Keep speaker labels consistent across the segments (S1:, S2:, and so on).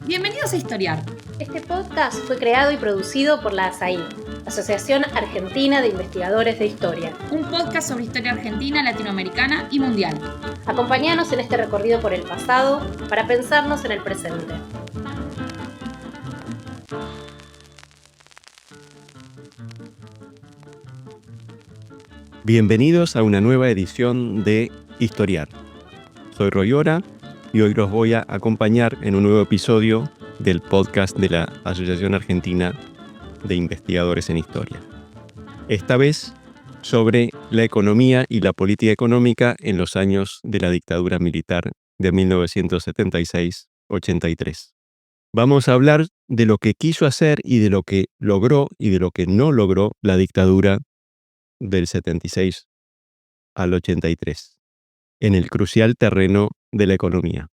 S1: Bienvenidos a Historiar.
S2: Este podcast fue creado y producido por la ASAI, Asociación Argentina de Investigadores de Historia.
S1: Un podcast sobre historia argentina, latinoamericana y mundial.
S2: Acompáñanos en este recorrido por el pasado para pensarnos en el presente.
S3: Bienvenidos a una nueva edición de Historiar. Soy Roy Ora y hoy los voy a acompañar en un nuevo episodio del podcast de la Asociación Argentina de Investigadores en Historia. Esta vez sobre la economía y la política económica en los años de la dictadura militar de 1976-83. Vamos a hablar de lo que quiso hacer y de lo que logró y de lo que no logró la dictadura del 76 al 83, en el crucial terreno de la economía.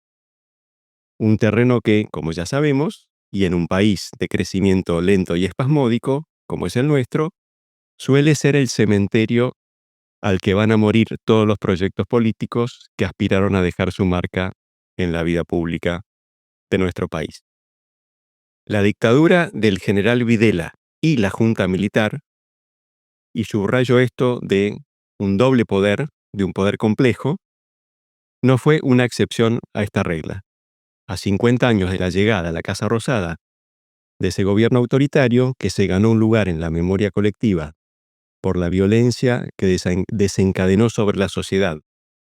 S3: Un terreno que, como ya sabemos, y en un país de crecimiento lento y espasmódico, como es el nuestro, suele ser el cementerio al que van a morir todos los proyectos políticos que aspiraron a dejar su marca en la vida pública de nuestro país. La dictadura del general Videla y la junta militar, y subrayo esto de un doble poder, de un poder complejo, no fue una excepción a esta regla. A 50 años de la llegada a la Casa Rosada de ese gobierno autoritario que se ganó un lugar en la memoria colectiva por la violencia que desencadenó sobre la sociedad,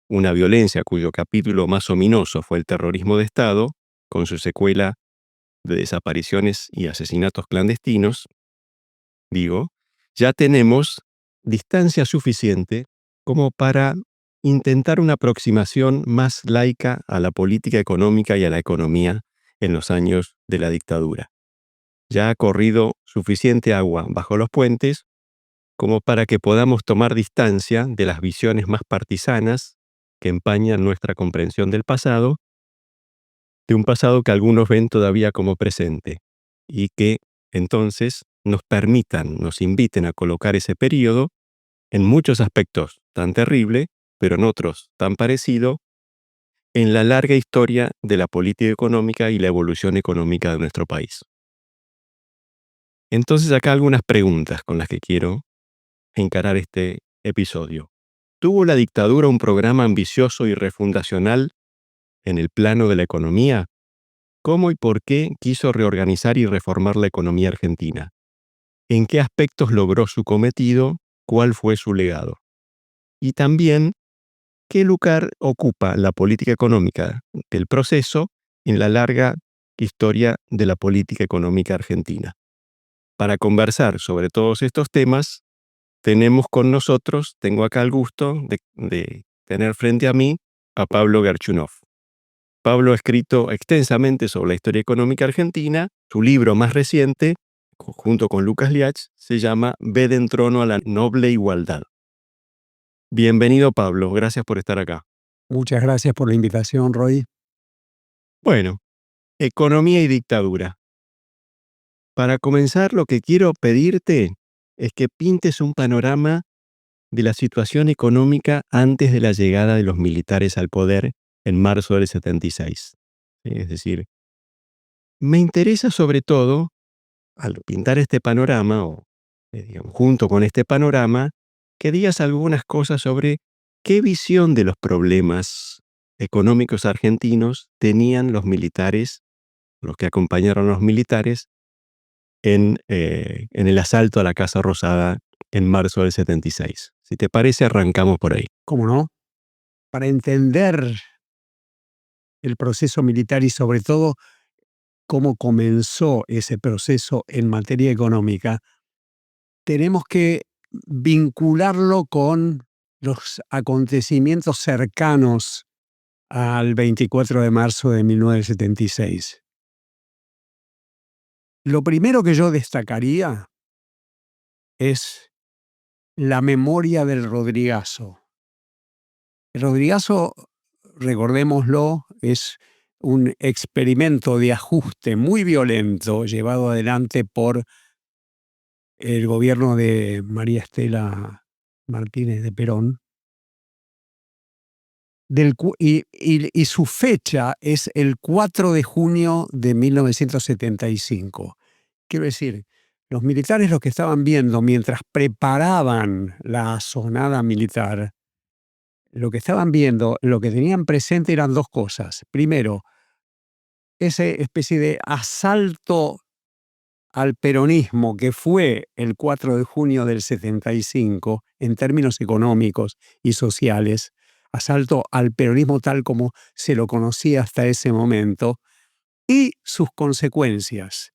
S3: una violencia cuyo capítulo más ominoso fue el terrorismo de Estado, con su secuela de desapariciones y asesinatos clandestinos, ya tenemos distancia suficiente como para intentar una aproximación más laica a la política económica y a la economía en los años de la dictadura. Ya ha corrido suficiente agua bajo los puentes como para que podamos tomar distancia de las visiones más partisanas que empañan nuestra comprensión del pasado, de un pasado que algunos ven todavía como presente, y que entonces nos inviten a colocar ese periodo en muchos aspectos tan terrible, pero en otros tan parecido, en la larga historia de la política económica y la evolución económica de nuestro país. Entonces acá algunas preguntas con las que quiero encarar este episodio. ¿Tuvo la dictadura un programa ambicioso y refundacional en el plano de la economía? ¿Cómo y por qué quiso reorganizar y reformar la economía argentina? ¿En qué aspectos logró su cometido? ¿Cuál fue su legado? Y también, ¿qué lugar ocupa la política económica del proceso en la larga historia de la política económica argentina? Para conversar sobre todos estos temas, tengo acá el gusto de tener frente a mí a Pablo Garchunov. Pablo ha escrito extensamente sobre la historia económica argentina. Su libro más reciente, junto con Lucas Liach, se llama Ved en trono a la noble igualdad. Bienvenido, Pablo. Gracias por estar acá.
S4: Muchas gracias por la invitación, Roy.
S3: Bueno, economía y dictadura. Para comenzar, lo que quiero pedirte es que pintes un panorama de la situación económica antes de la llegada de los militares al poder en marzo del 76. Es decir, me interesa sobre todo, al pintar este panorama, junto con este panorama, que digas algunas cosas sobre qué visión de los problemas económicos argentinos tenían los militares, los que acompañaron a los militares, en el asalto a la Casa Rosada en marzo del 76. Si te parece, arrancamos por ahí.
S4: ¿Cómo no? Para entender el proceso militar y sobre todo cómo comenzó ese proceso en materia económica, tenemos que vincularlo con los acontecimientos cercanos al 24 de marzo de 1976. Lo primero que yo destacaría es la memoria del Rodrigazo. El Rodrigazo, recordémoslo, es un experimento de ajuste muy violento llevado adelante por el gobierno de María Estela Martínez de Perón, y su fecha es el 4 de junio de 1975. Quiero decir, los militares lo que estaban viendo mientras preparaban la asonada militar, lo que estaban viendo, lo que tenían presente eran dos cosas. Primero, esa especie de asalto al peronismo que fue el 4 de junio del 75 en términos económicos y sociales, asalto al peronismo tal como se lo conocía hasta ese momento, y sus consecuencias.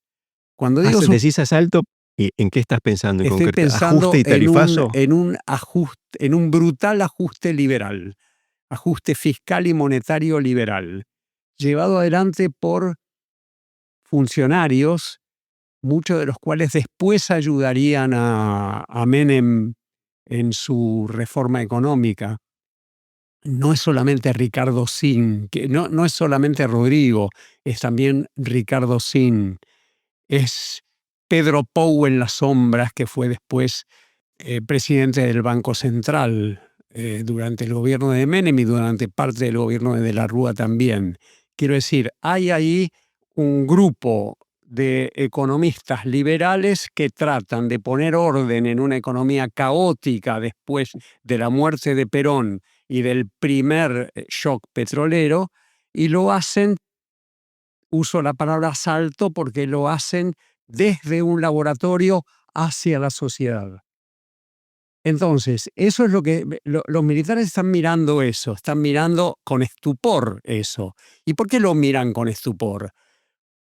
S4: Cuando digo
S3: Decís asalto, ¿y en qué estás pensando en
S4: estoy
S3: concreto?
S4: pensando
S3: ¿Ajuste y tarifazo?
S4: en un brutal ajuste liberal, ajuste fiscal y monetario liberal, llevado adelante por funcionarios, muchos de los cuales después ayudarían a Menem en su reforma económica. No es solamente Ricardo Sin, que no es solamente Rodrigo, es también Ricardo Sin, es Pedro Pou en las sombras, que fue después presidente del Banco Central durante el gobierno de Menem y durante parte del gobierno de la Rúa también. Quiero decir, hay ahí un grupo de economistas liberales que tratan de poner orden en una economía caótica después de la muerte de Perón y del primer shock petrolero, y lo hacen, uso la palabra asalto porque lo hacen desde un laboratorio hacia la sociedad. Entonces, eso es lo que los militares están mirando eso, están mirando con estupor eso. ¿Y por qué lo miran con estupor?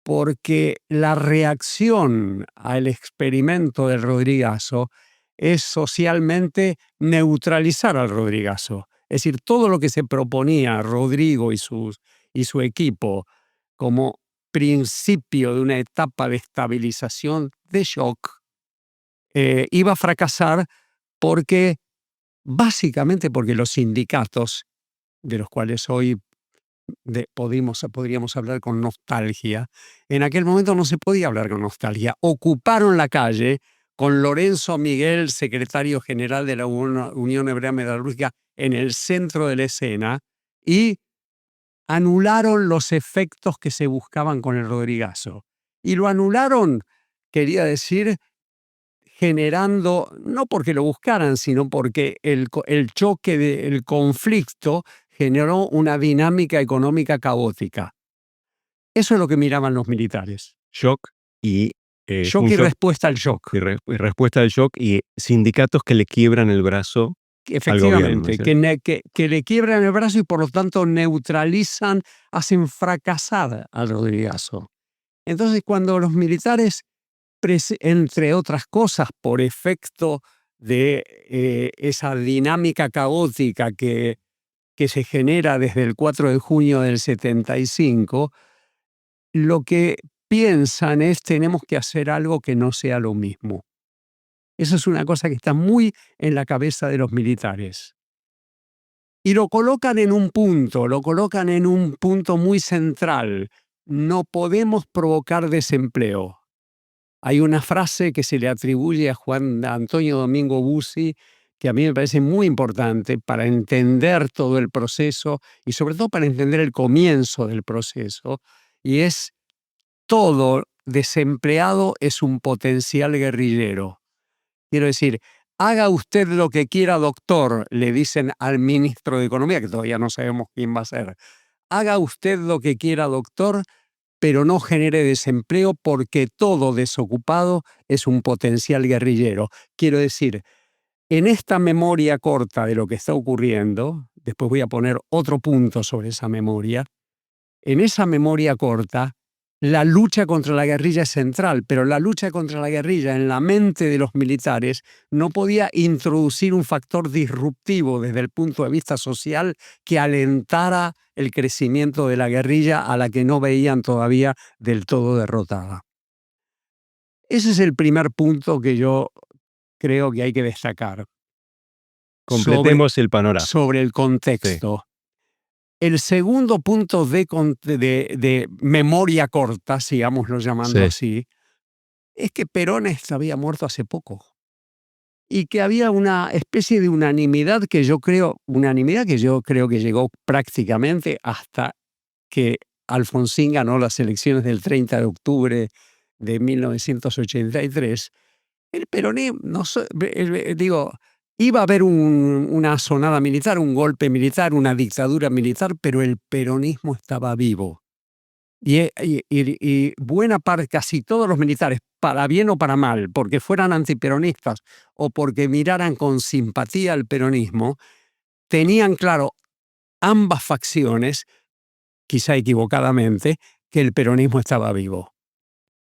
S4: Porque la reacción al experimento del Rodrigazo es socialmente neutralizar al Rodrigazo. Es decir, todo lo que se proponía Rodrigo y su equipo como principio de una etapa de estabilización de shock iba a fracasar básicamente porque los sindicatos, de los cuales hoy podríamos hablar con nostalgia, en aquel momento no se podía hablar con nostalgia. Ocuparon la calle con Lorenzo Miguel, secretario general de la Unión Hebrea Metalúrgica, en el centro de la escena, y anularon los efectos que se buscaban con el Rodrigazo. Y lo anularon, quería decir, generando, no porque lo buscaran, sino porque el choque, el conflicto generó una dinámica económica caótica. Eso es lo que miraban los militares.
S3: Shock y...
S4: shock y respuesta al shock.
S3: Y respuesta al shock y sindicatos que le quiebran el brazo.
S4: Efectivamente,
S3: al gobierno,
S4: que le quiebran el brazo y por lo tanto neutralizan, hacen fracasar al Rodrigazo. Entonces, cuando los militares, entre otras cosas, por efecto de esa dinámica caótica que se genera desde el 4 de junio del 75, lo que piensan es tenemos que hacer algo que no sea lo mismo. Eso es una cosa que está muy en la cabeza de los militares. Y lo colocan en un punto muy central. No podemos provocar desempleo. Hay una frase que se le atribuye a Juan Antonio Domingo Bussi que a mí me parece muy importante para entender todo el proceso y sobre todo para entender el comienzo del proceso, y es: todo desempleado es un potencial guerrillero. Quiero decir, haga usted lo que quiera, doctor, le dicen al ministro de Economía, que todavía no sabemos quién va a ser. Haga usted lo que quiera, doctor, pero no genere desempleo porque todo desocupado es un potencial guerrillero. Quiero decir, en esta memoria corta de lo que está ocurriendo, después voy a poner otro punto sobre esa memoria, en esa memoria corta, la lucha contra la guerrilla es central, pero la lucha contra la guerrilla en la mente de los militares no podía introducir un factor disruptivo desde el punto de vista social que alentara el crecimiento de la guerrilla a la que no veían todavía del todo derrotada. Ese es el primer punto que yo creo que hay que destacar.
S3: Completemos el panorama.
S4: Sobre el contexto. Sí. El segundo punto de memoria corta, sigámoslo llamando así, es que Perón había muerto hace poco. y que había una especie de unanimidad que yo creo que llegó prácticamente hasta que Alfonsín ganó las elecciones del 30 de octubre de 1983. El peronismo, iba a haber una asonada militar, un golpe militar, una dictadura militar, pero el peronismo estaba vivo. Y buena parte, casi todos los militares, para bien o para mal, porque fueran antiperonistas o porque miraran con simpatía al peronismo, tenían claro ambas facciones, quizá equivocadamente, que el peronismo estaba vivo.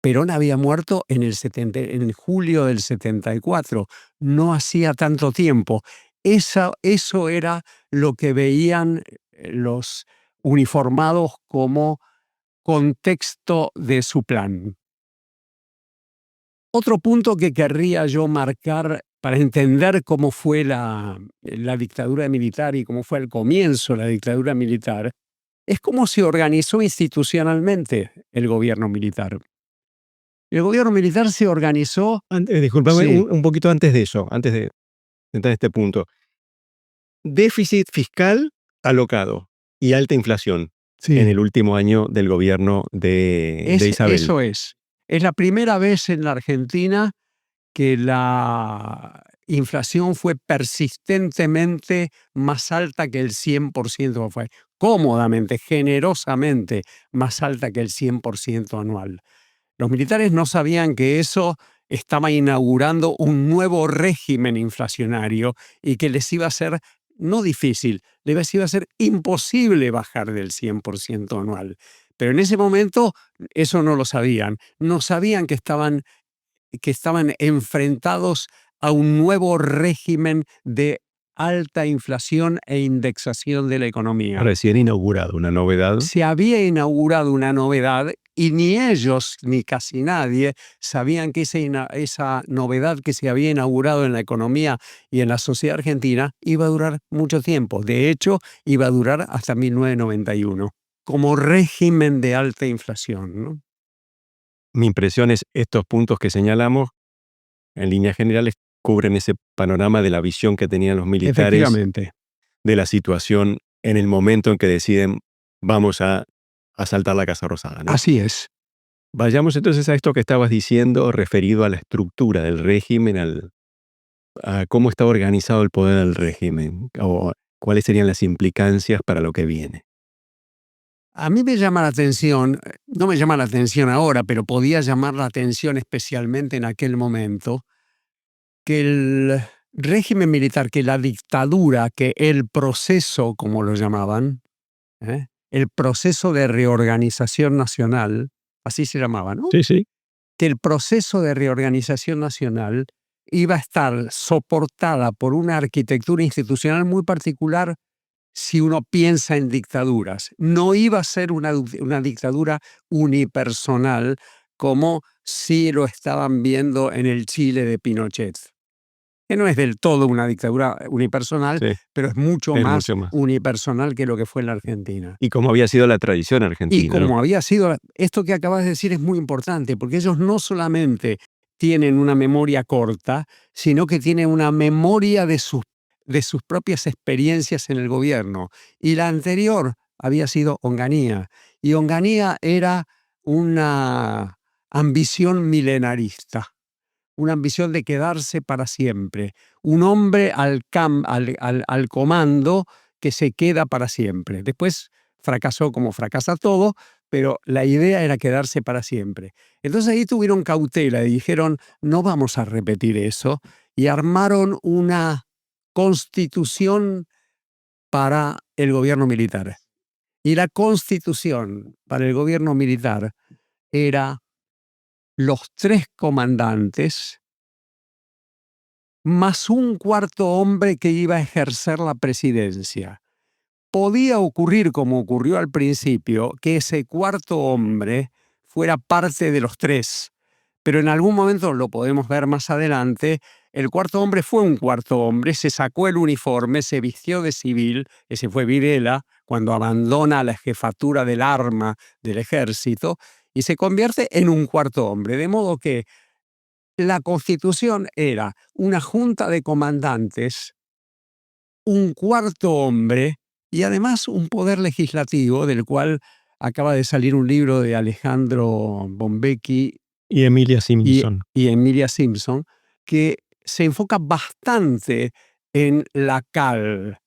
S4: Perón había muerto en julio del 74, no hacía tanto tiempo. Eso era lo que veían los uniformados como contexto de su plan. Otro punto que querría yo marcar para entender cómo fue la dictadura militar y cómo fue el comienzo de la dictadura militar es cómo se organizó institucionalmente el gobierno militar. El gobierno militar se organizó...
S3: Discúlpame,
S4: Sí.
S3: un poquito antes de eso, antes de entrar en este punto. Déficit fiscal alocado y alta inflación en el último año del gobierno de Isabel.
S4: Eso es. Es la primera vez en la Argentina que la inflación fue persistentemente más alta que el 100%, fue cómodamente, generosamente más alta que el 100% anual. Los militares no sabían que eso estaba inaugurando un nuevo régimen inflacionario y que les iba a ser no difícil, les iba a ser imposible bajar del 100% anual. Pero en ese momento eso no lo sabían. No sabían que estaban enfrentados a un nuevo régimen de alta inflación e indexación de la economía.
S3: Recién inaugurado, una novedad.
S4: Se había inaugurado una novedad y ni ellos ni casi nadie sabían que esa novedad que se había inaugurado en la economía y en la sociedad argentina iba a durar mucho tiempo. De hecho, iba a durar hasta 1991 como régimen de alta inflación, ¿no?
S3: Mi impresión es estos puntos que señalamos, en líneas generales, cubren ese panorama de la visión que tenían los militares
S4: Efectivamente.
S3: de la situación en el momento en que deciden vamos a asaltar la Casa Rosada, ¿no?
S4: Así es.
S3: Vayamos entonces a esto que estabas diciendo referido a la estructura del régimen, a cómo está organizado el poder del régimen, o cuáles serían las implicancias para lo que viene.
S4: A mí me llama la atención, no me llama la atención ahora, pero podía llamar la atención especialmente en aquel momento, que el régimen militar, que la dictadura, que el proceso, como lo llamaban, el proceso de reorganización nacional, así se llamaba, ¿no?
S3: Sí, sí.
S4: Que el proceso de reorganización nacional iba a estar soportada por una arquitectura institucional muy particular si uno piensa en dictaduras. No iba a ser una dictadura unipersonal como si lo estaban viendo en el Chile de Pinochet, que no es del todo una dictadura unipersonal,
S3: Sí,
S4: pero es mucho
S3: es
S4: más
S3: mucho más.
S4: unipersonal que lo que fue en la Argentina.
S3: Y cómo había sido la tradición argentina.
S4: Y como
S3: ¿no?
S4: había sido, esto que acabas de decir es muy importante, porque ellos no solamente tienen una memoria corta, sino que tienen una memoria de sus propias experiencias en el gobierno. Y la anterior había sido Onganía. Y Onganía era una ambición milenarista, una ambición de quedarse para siempre. Un hombre al comando que se queda para siempre. Después fracasó como fracasa todo, pero la idea era quedarse para siempre. Entonces ahí tuvieron cautela y dijeron, no vamos a repetir eso, y armaron una constitución para el gobierno militar. Y la constitución para el gobierno militar era los 3 comandantes más un cuarto hombre que iba a ejercer la presidencia. Podía ocurrir, como ocurrió al principio, que ese cuarto hombre fuera parte de los 3, pero en algún momento, lo podemos ver más adelante, el cuarto hombre fue un cuarto hombre, se sacó el uniforme, se vistió de civil, ese fue Videla, cuando abandona la jefatura del arma del ejército, y se convierte en un cuarto hombre, de modo que la Constitución era una junta de comandantes, un cuarto hombre y además un poder legislativo del cual acaba de salir un libro de Alejandro Bombecchi
S3: Y Emilia
S4: y
S3: Simpson.
S4: Emilia Simpson, que se enfoca bastante en la CAL.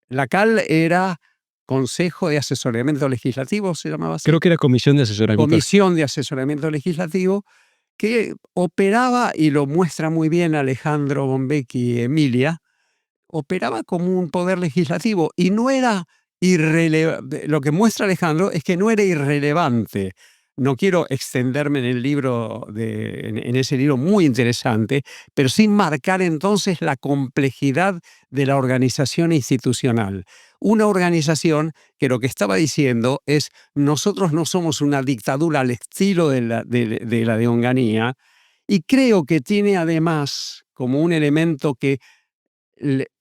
S4: La CAL era Consejo de Asesoramiento Legislativo, se llamaba así.
S3: Creo que era Comisión de Asesoramiento.
S4: Comisión de Asesoramiento Legislativo, que operaba, y lo muestra muy bien Alejandro Bombecchi y Emilia, operaba como un poder legislativo y no era irrelevante. Lo que muestra Alejandro es que no era irrelevante. No quiero extenderme en el libro, en ese libro muy interesante, pero sin marcar entonces la complejidad de la organización institucional. Una organización que lo que estaba diciendo es: nosotros no somos una dictadura al estilo de la de Onganía, y creo que tiene además como un elemento que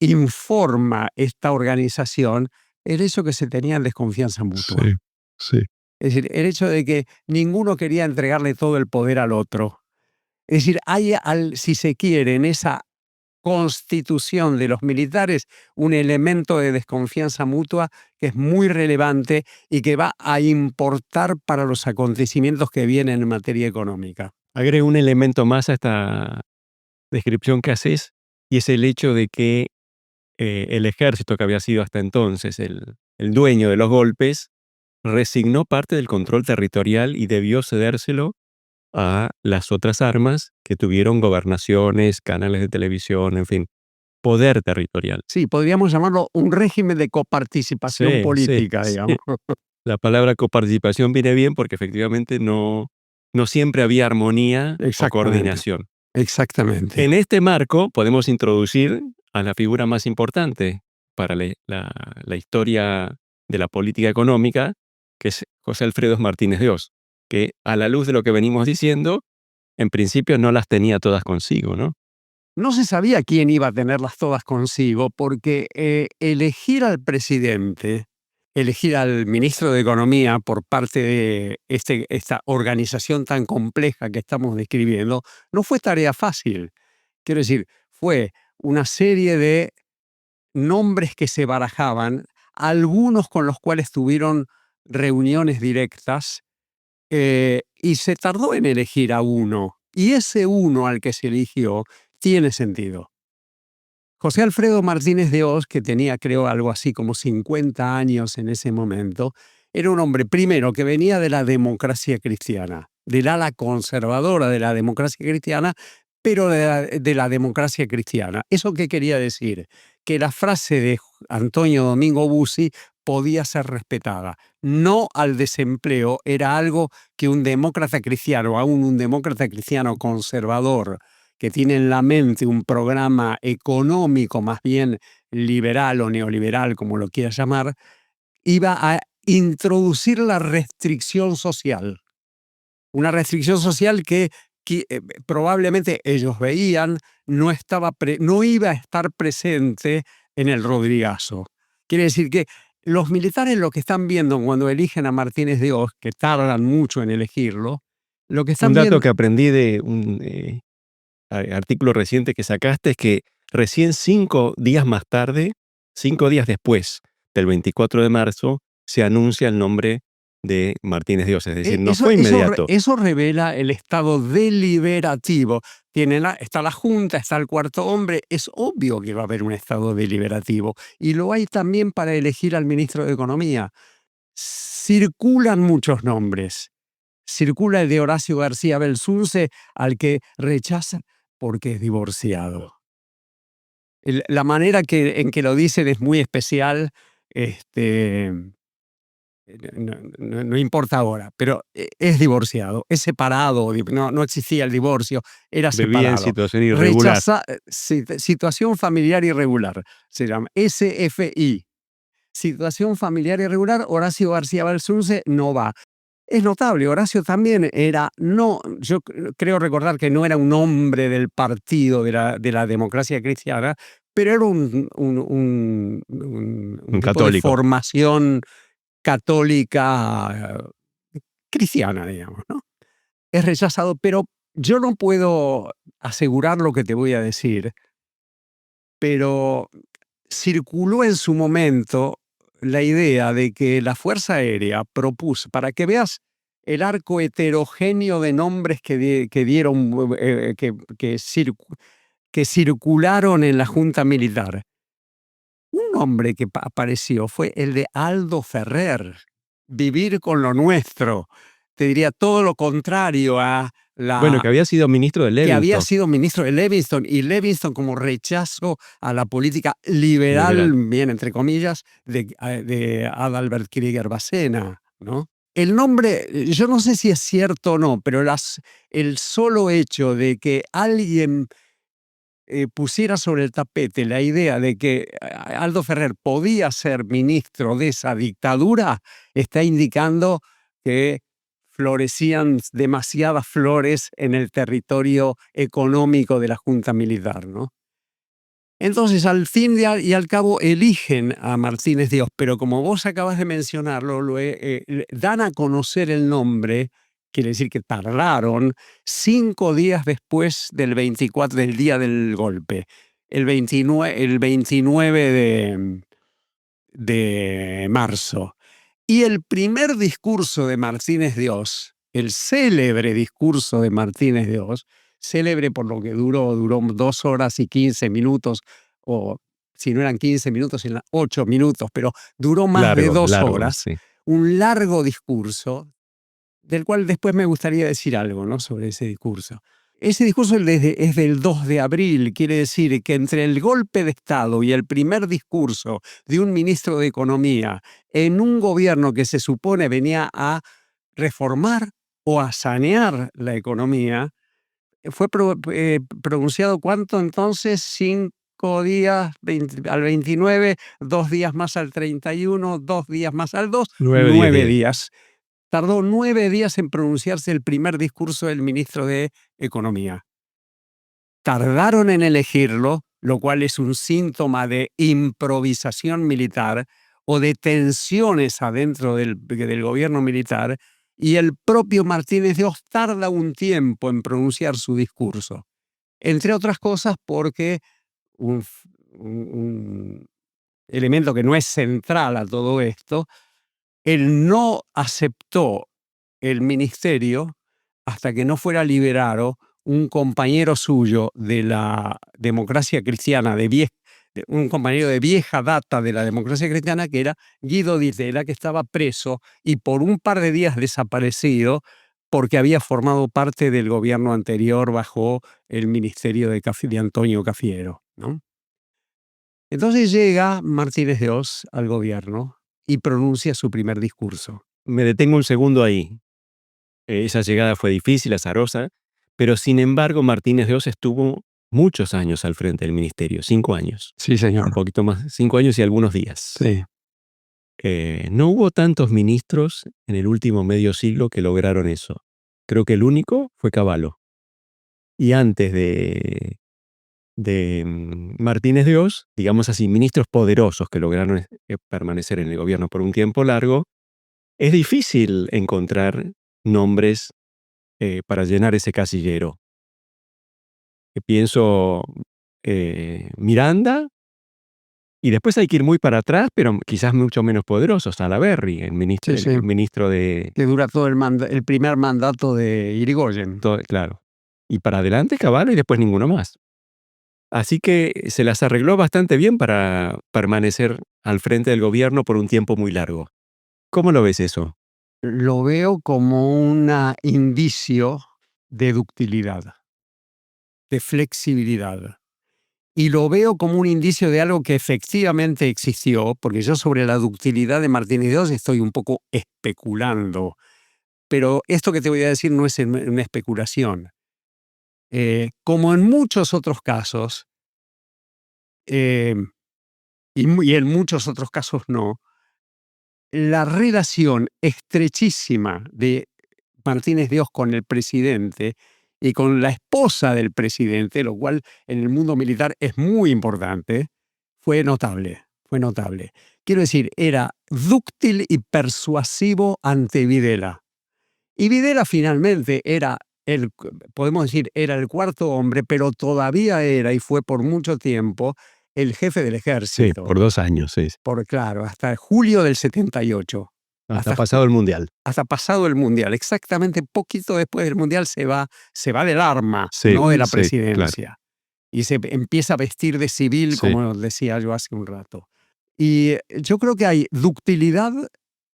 S4: informa esta organización el hecho que se tenían desconfianza mutua.
S3: Sí, sí.
S4: Es decir, el hecho de que ninguno quería entregarle todo el poder al otro. Es decir, hay, si se quiere, en esa constitución de los militares un elemento de desconfianza mutua que es muy relevante y que va a importar para los acontecimientos que vienen en materia económica.
S3: Agrego un elemento más a esta descripción que haces, y es el hecho de que el ejército, que había sido hasta entonces el dueño de los golpes, resignó parte del control territorial y debió cedérselo a las otras armas que tuvieron gobernaciones, canales de televisión, en fin, poder territorial.
S4: Sí, podríamos llamarlo un régimen de coparticipación
S3: Sí,
S4: política,
S3: sí,
S4: digamos.
S3: La palabra coparticipación viene bien porque efectivamente no siempre había armonía o
S4: Exactamente.
S3: coordinación.
S4: Exactamente.
S3: En este marco podemos introducir a la figura más importante para la historia de la política económica, que es José Alfredo Martínez de Oz, que a la luz de lo que venimos diciendo, en principio no las tenía todas consigo, ¿no?
S4: No se sabía quién iba a tenerlas todas consigo, porque elegir al presidente, elegir al ministro de Economía por parte de esta organización tan compleja que estamos describiendo, no fue tarea fácil. Quiero decir, fue una serie de nombres que se barajaban, algunos con los cuales tuvieron reuniones directas, y se tardó en elegir a uno. Y ese uno al que se eligió tiene sentido. José Alfredo Martínez de Oz, que tenía, creo, algo así como 50 años en ese momento, era un hombre, primero, que venía de la democracia cristiana, del ala conservadora de la democracia cristiana, pero de la democracia cristiana. ¿Eso qué quería decir? Que la frase de Antonio Domingo Bussi podía ser respetada. No al desempleo era algo que un demócrata cristiano, aún un demócrata cristiano conservador, que tiene en la mente un programa económico más bien liberal o neoliberal, como lo quieras llamar, iba a introducir la restricción social. Una restricción social que probablemente ellos veían no iba a estar presente en el Rodrigazo. Quiere decir que los militares lo que están viendo cuando eligen a Martínez de Oz, que tardan mucho en elegirlo, lo que están
S3: Un dato
S4: viendo...
S3: que aprendí de un artículo reciente que sacaste es que recién 5 días más tarde, 5 días después del 24 de marzo, se anuncia el nombre de Martínez de Oz, es decir, no fue inmediato.
S4: Eso revela el estado deliberativo. Está la Junta, está el cuarto hombre. Es obvio que va a haber un estado deliberativo. Y lo hay también para elegir al ministro de Economía. Circulan muchos nombres. Circula el de Horacio García Belsunce, al que rechazan porque es divorciado. La manera en que lo dicen es muy especial. No importa ahora, pero es divorciado, es separado, no existía el divorcio, era
S3: Vivía en
S4: separado.
S3: situación irregular.
S4: Situación familiar irregular, se llama SFI. Situación familiar irregular, Horacio García Belsunce no va. Es notable, Horacio también yo creo recordar que no era un hombre del partido de la democracia cristiana, pero era un tipo
S3: católico.
S4: de formación católica cristiana, digamos, ¿no? Es rechazado, pero Yo no puedo asegurar lo que te voy a decir, pero circuló en su momento la idea de que la Fuerza Aérea propuso, para que veas el arco heterogéneo de nombres que dieron, que circularon en la Junta Militar. Un nombre que apareció fue el de Aldo Ferrer, vivir con lo nuestro. Te diría todo lo contrario a
S3: Bueno, que había sido ministro de
S4: que
S3: Levingston.
S4: había sido ministro de Levingston, y Levingston como rechazo a la política liberal, bien entre comillas, de Adalbert Krieger Bacena, ¿no? El nombre, yo no sé si es cierto o no, pero el solo hecho de que alguien pusiera sobre el tapete la idea de que Aldo Ferrer podía ser ministro de esa dictadura está indicando que florecían demasiadas flores en el territorio económico de la Junta Militar, ¿no? Entonces, al fin y al cabo, eligen a Martínez Dios, pero como vos acabas de mencionarlo, dan a conocer el nombre, quiere decir que tardaron 5 días después del 24, del día del golpe, el 29 de marzo. Y el primer discurso de Martínez Dios, el célebre discurso de Martínez Dios, célebre por lo que duró 2 horas y 15 minutos, o si no eran 15 minutos, eran 8 minutos, pero duró más de 2 horas,
S3: sí.
S4: Un largo discurso, del cual después me gustaría decir algo, ¿no?, sobre ese discurso. Ese discurso es del 2 de abril, quiere decir que entre el golpe de Estado y el primer discurso de un ministro de Economía en un gobierno que se supone venía a reformar o a sanear la economía, fue pronunciado ¿cuánto entonces? 5 días al 29, 2 días más al 31, 2 días más al 2, 9 días. Tardó 9 días en pronunciarse el primer discurso del ministro de Economía. Tardaron en elegirlo, lo cual es un síntoma de improvisación militar o de tensiones adentro del gobierno militar, y el propio Martínez Dios tarda un tiempo en pronunciar su discurso. Entre otras cosas porque un elemento que no es central a todo esto, él no aceptó el ministerio hasta que no fuera liberado un compañero suyo de la democracia cristiana, un compañero de vieja data de la democracia cristiana, que era Guido Di Tella, que estaba preso y por un par de días desaparecido porque había formado parte del gobierno anterior bajo el ministerio de Antonio Cafiero, ¿no? Entonces llega Martínez Dios al gobierno y pronuncia su primer discurso.
S3: Me detengo un segundo ahí. Esa llegada fue difícil, azarosa, pero sin embargo Martínez Dios estuvo muchos años al frente del ministerio, 5 años.
S4: Sí, señor.
S3: Un poquito más, 5 años y algunos días.
S4: Sí.
S3: No hubo tantos ministros en el último medio siglo que lograron eso. Creo que el único fue Cavallo. Y antes de Martínez Dios, digamos así, ministros poderosos que lograron permanecer en el gobierno por un tiempo largo, es difícil encontrar nombres para llenar ese casillero. Pienso Miranda, y después hay que ir muy para atrás, pero quizás mucho menos poderosos, Salaverry, el ministro de...
S4: Que dura todo el primer mandato de Irigoyen.
S3: Claro. Y para adelante Cavallo y después ninguno más. Así que se las arregló bastante bien para permanecer al frente del gobierno por un tiempo muy largo. ¿Cómo lo ves eso?
S4: Lo veo como un indicio de ductilidad, de flexibilidad. Y lo veo como un indicio de algo que efectivamente existió, porque yo sobre la ductilidad de Martínez Dios estoy un poco especulando. Pero esto que te voy a decir no es una especulación. Como en muchos otros casos, y en muchos otros casos no, la relación estrechísima de Martínez Dios con el presidente y con la esposa del presidente, lo cual en el mundo militar es muy importante, fue notable. Quiero decir, era dúctil y persuasivo ante Videla. Y Videla finalmente era podemos decir, era el cuarto hombre, pero todavía era, y fue por mucho tiempo, el jefe del
S3: Sí,
S4: ejército.
S3: por 2 años, sí.
S4: Claro, hasta julio del 78.
S3: Hasta pasado el Mundial.
S4: Hasta pasado el Mundial. Exactamente poquito después del Mundial se va del arma,
S3: Sí,
S4: no de la
S3: sí,
S4: presidencia. Y se empieza a vestir de civil,
S3: Sí.
S4: como decía yo hace un rato. Y yo creo que hay ductilidad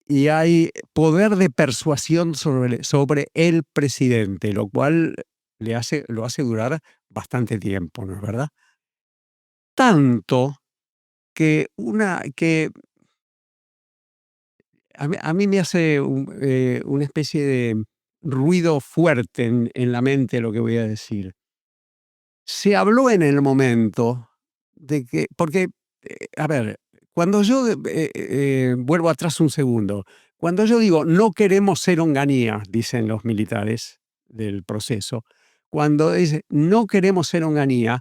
S4: y hay poder de persuasión sobre el presidente, lo cual lo hace durar bastante tiempo, ¿no es verdad? Tanto que a mí me hace una especie de ruido fuerte en la mente lo que voy a decir. Se habló en el momento de que, porque, a ver, cuando yo, vuelvo atrás un segundo, cuando yo digo no queremos ser Onganía, dicen los militares del proceso, cuando dicen no queremos ser Onganía,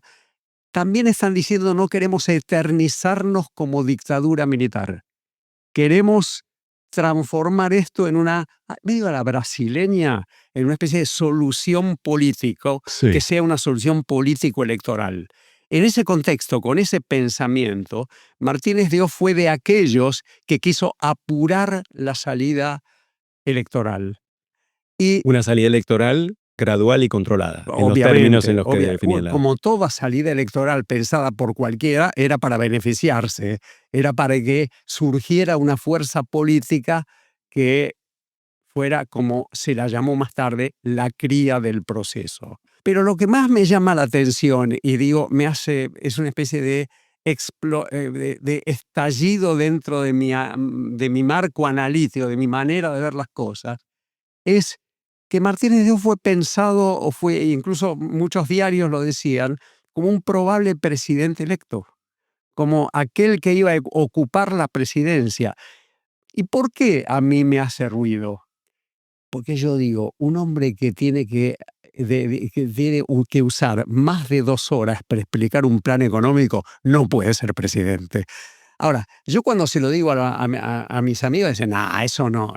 S4: también están diciendo no queremos eternizarnos como dictadura militar. Queremos transformar esto en una, medio a la brasileña, en una especie de solución político,
S3: Sí.
S4: que sea una solución político-electoral. En ese contexto, con ese pensamiento, Martínez de Oz fue de aquellos que quiso apurar la salida electoral. Y
S3: Una salida electoral gradual y controlada, en los
S4: obviamente,
S3: términos en los que definía la...
S4: como toda salida electoral pensada por cualquiera, era para beneficiarse, era para que surgiera una fuerza política que fuera, como se la llamó más tarde, la cría del proceso. Pero lo que más me llama la atención, y digo, es una especie de estallido dentro de mi marco analítico, de mi manera de ver las cosas, es que Martínez de Oz fue pensado, o fue, incluso muchos diarios lo decían, como un probable presidente electo, como aquel que iba a ocupar la presidencia. ¿Y por qué a mí me hace ruido? Porque yo digo, un hombre que tiene que usar más de 2 horas para explicar un plan económico no puede ser presidente. Ahora, yo cuando se lo digo a mis amigos, dicen, eso no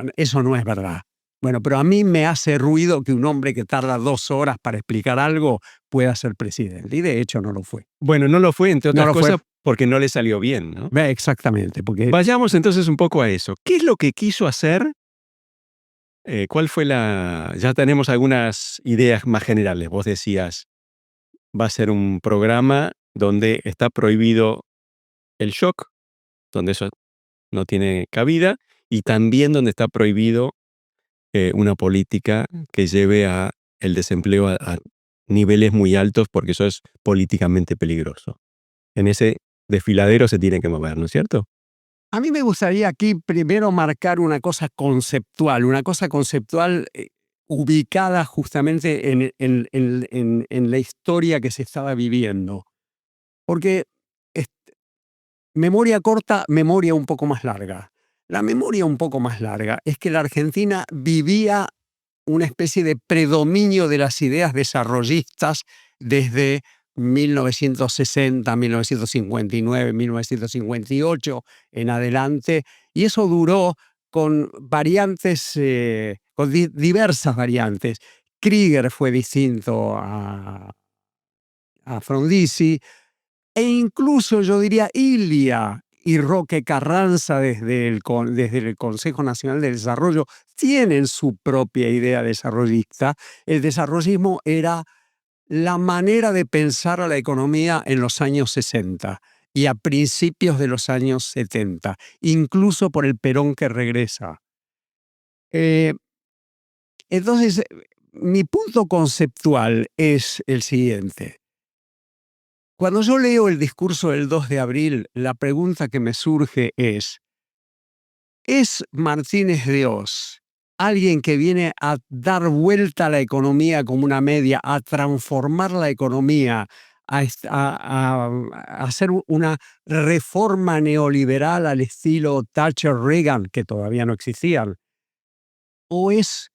S4: es verdad. Bueno, pero a mí me hace ruido que un hombre que tarda 2 horas para explicar algo pueda ser presidente. Y de hecho no lo fue.
S3: Bueno, no lo fue, entre
S4: No
S3: otras
S4: lo fue.
S3: cosas, porque no le salió bien, ¿no?
S4: Exactamente, porque
S3: Vayamos entonces un poco a eso. ¿Qué es lo que quiso hacer? ¿Cuál fue ya tenemos algunas ideas más generales. Vos decías, va a ser un programa donde está prohibido el shock, donde eso no tiene cabida, y también donde está prohibido una política que lleve a el desempleo a niveles muy altos, porque eso es políticamente peligroso. En ese desfiladero se tiene que mover, ¿no es cierto?
S4: a mí me gustaría aquí primero marcar una cosa conceptual ubicada justamente en la historia que se estaba viviendo. Porque memoria corta, memoria un poco más larga. La memoria un poco más larga es que la Argentina vivía una especie de predominio de las ideas desarrollistas desde 1960, 1959, 1958 en adelante, y eso duró con variantes, con diversas variantes. Krieger fue distinto a Frondizi, e incluso yo diría Ilia y Roque Carranza desde el Consejo Nacional de Desarrollo tienen su propia idea desarrollista. El desarrollismo era la manera de pensar a la economía en los años 60 y a principios de los años 70, incluso por el Perón que regresa. Entonces, mi punto conceptual es el siguiente. Cuando yo leo el discurso del 2 de abril, la pregunta que me surge ¿es Martínez de Oz alguien que viene a dar vuelta a la economía como una media, a transformar la economía, a hacer una reforma neoliberal al estilo Thatcher-Reagan, que todavía no existían? ¿O es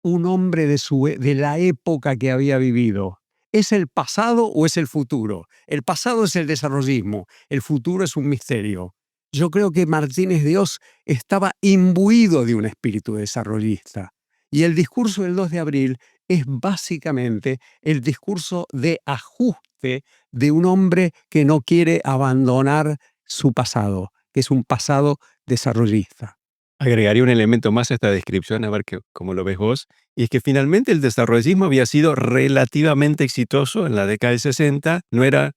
S4: un hombre de la época que había vivido? ¿Es el pasado o es el futuro? El pasado es el desarrollismo, el futuro es un misterio. Yo creo que Martínez de Oz estaba imbuido de un espíritu desarrollista. Y el discurso del 2 de abril es básicamente el discurso de ajuste de un hombre que no quiere abandonar su pasado, que es un pasado desarrollista.
S3: Agregaría un elemento más a esta descripción, a ver cómo lo ves vos, y es que finalmente el desarrollismo había sido relativamente exitoso en la década del 60, no era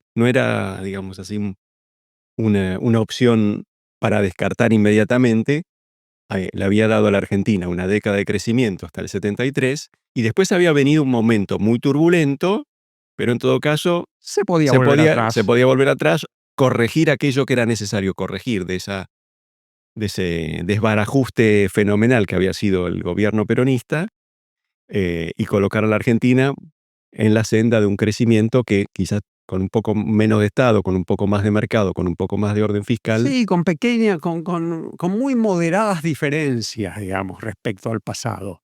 S3: digamos así, una opción para descartar inmediatamente. Le había dado a la Argentina una década de crecimiento hasta el 73, y después había venido un momento muy turbulento, pero en todo caso
S4: Se podía volver atrás.
S3: se podía volver atrás, corregir aquello que era necesario corregir de ese desbarajuste fenomenal que había sido el gobierno peronista, y colocar a la Argentina en la senda de un crecimiento que quizás con un poco menos de Estado, con un poco más de mercado, con un poco más de orden fiscal.
S4: Sí, con muy moderadas diferencias, digamos, respecto al pasado.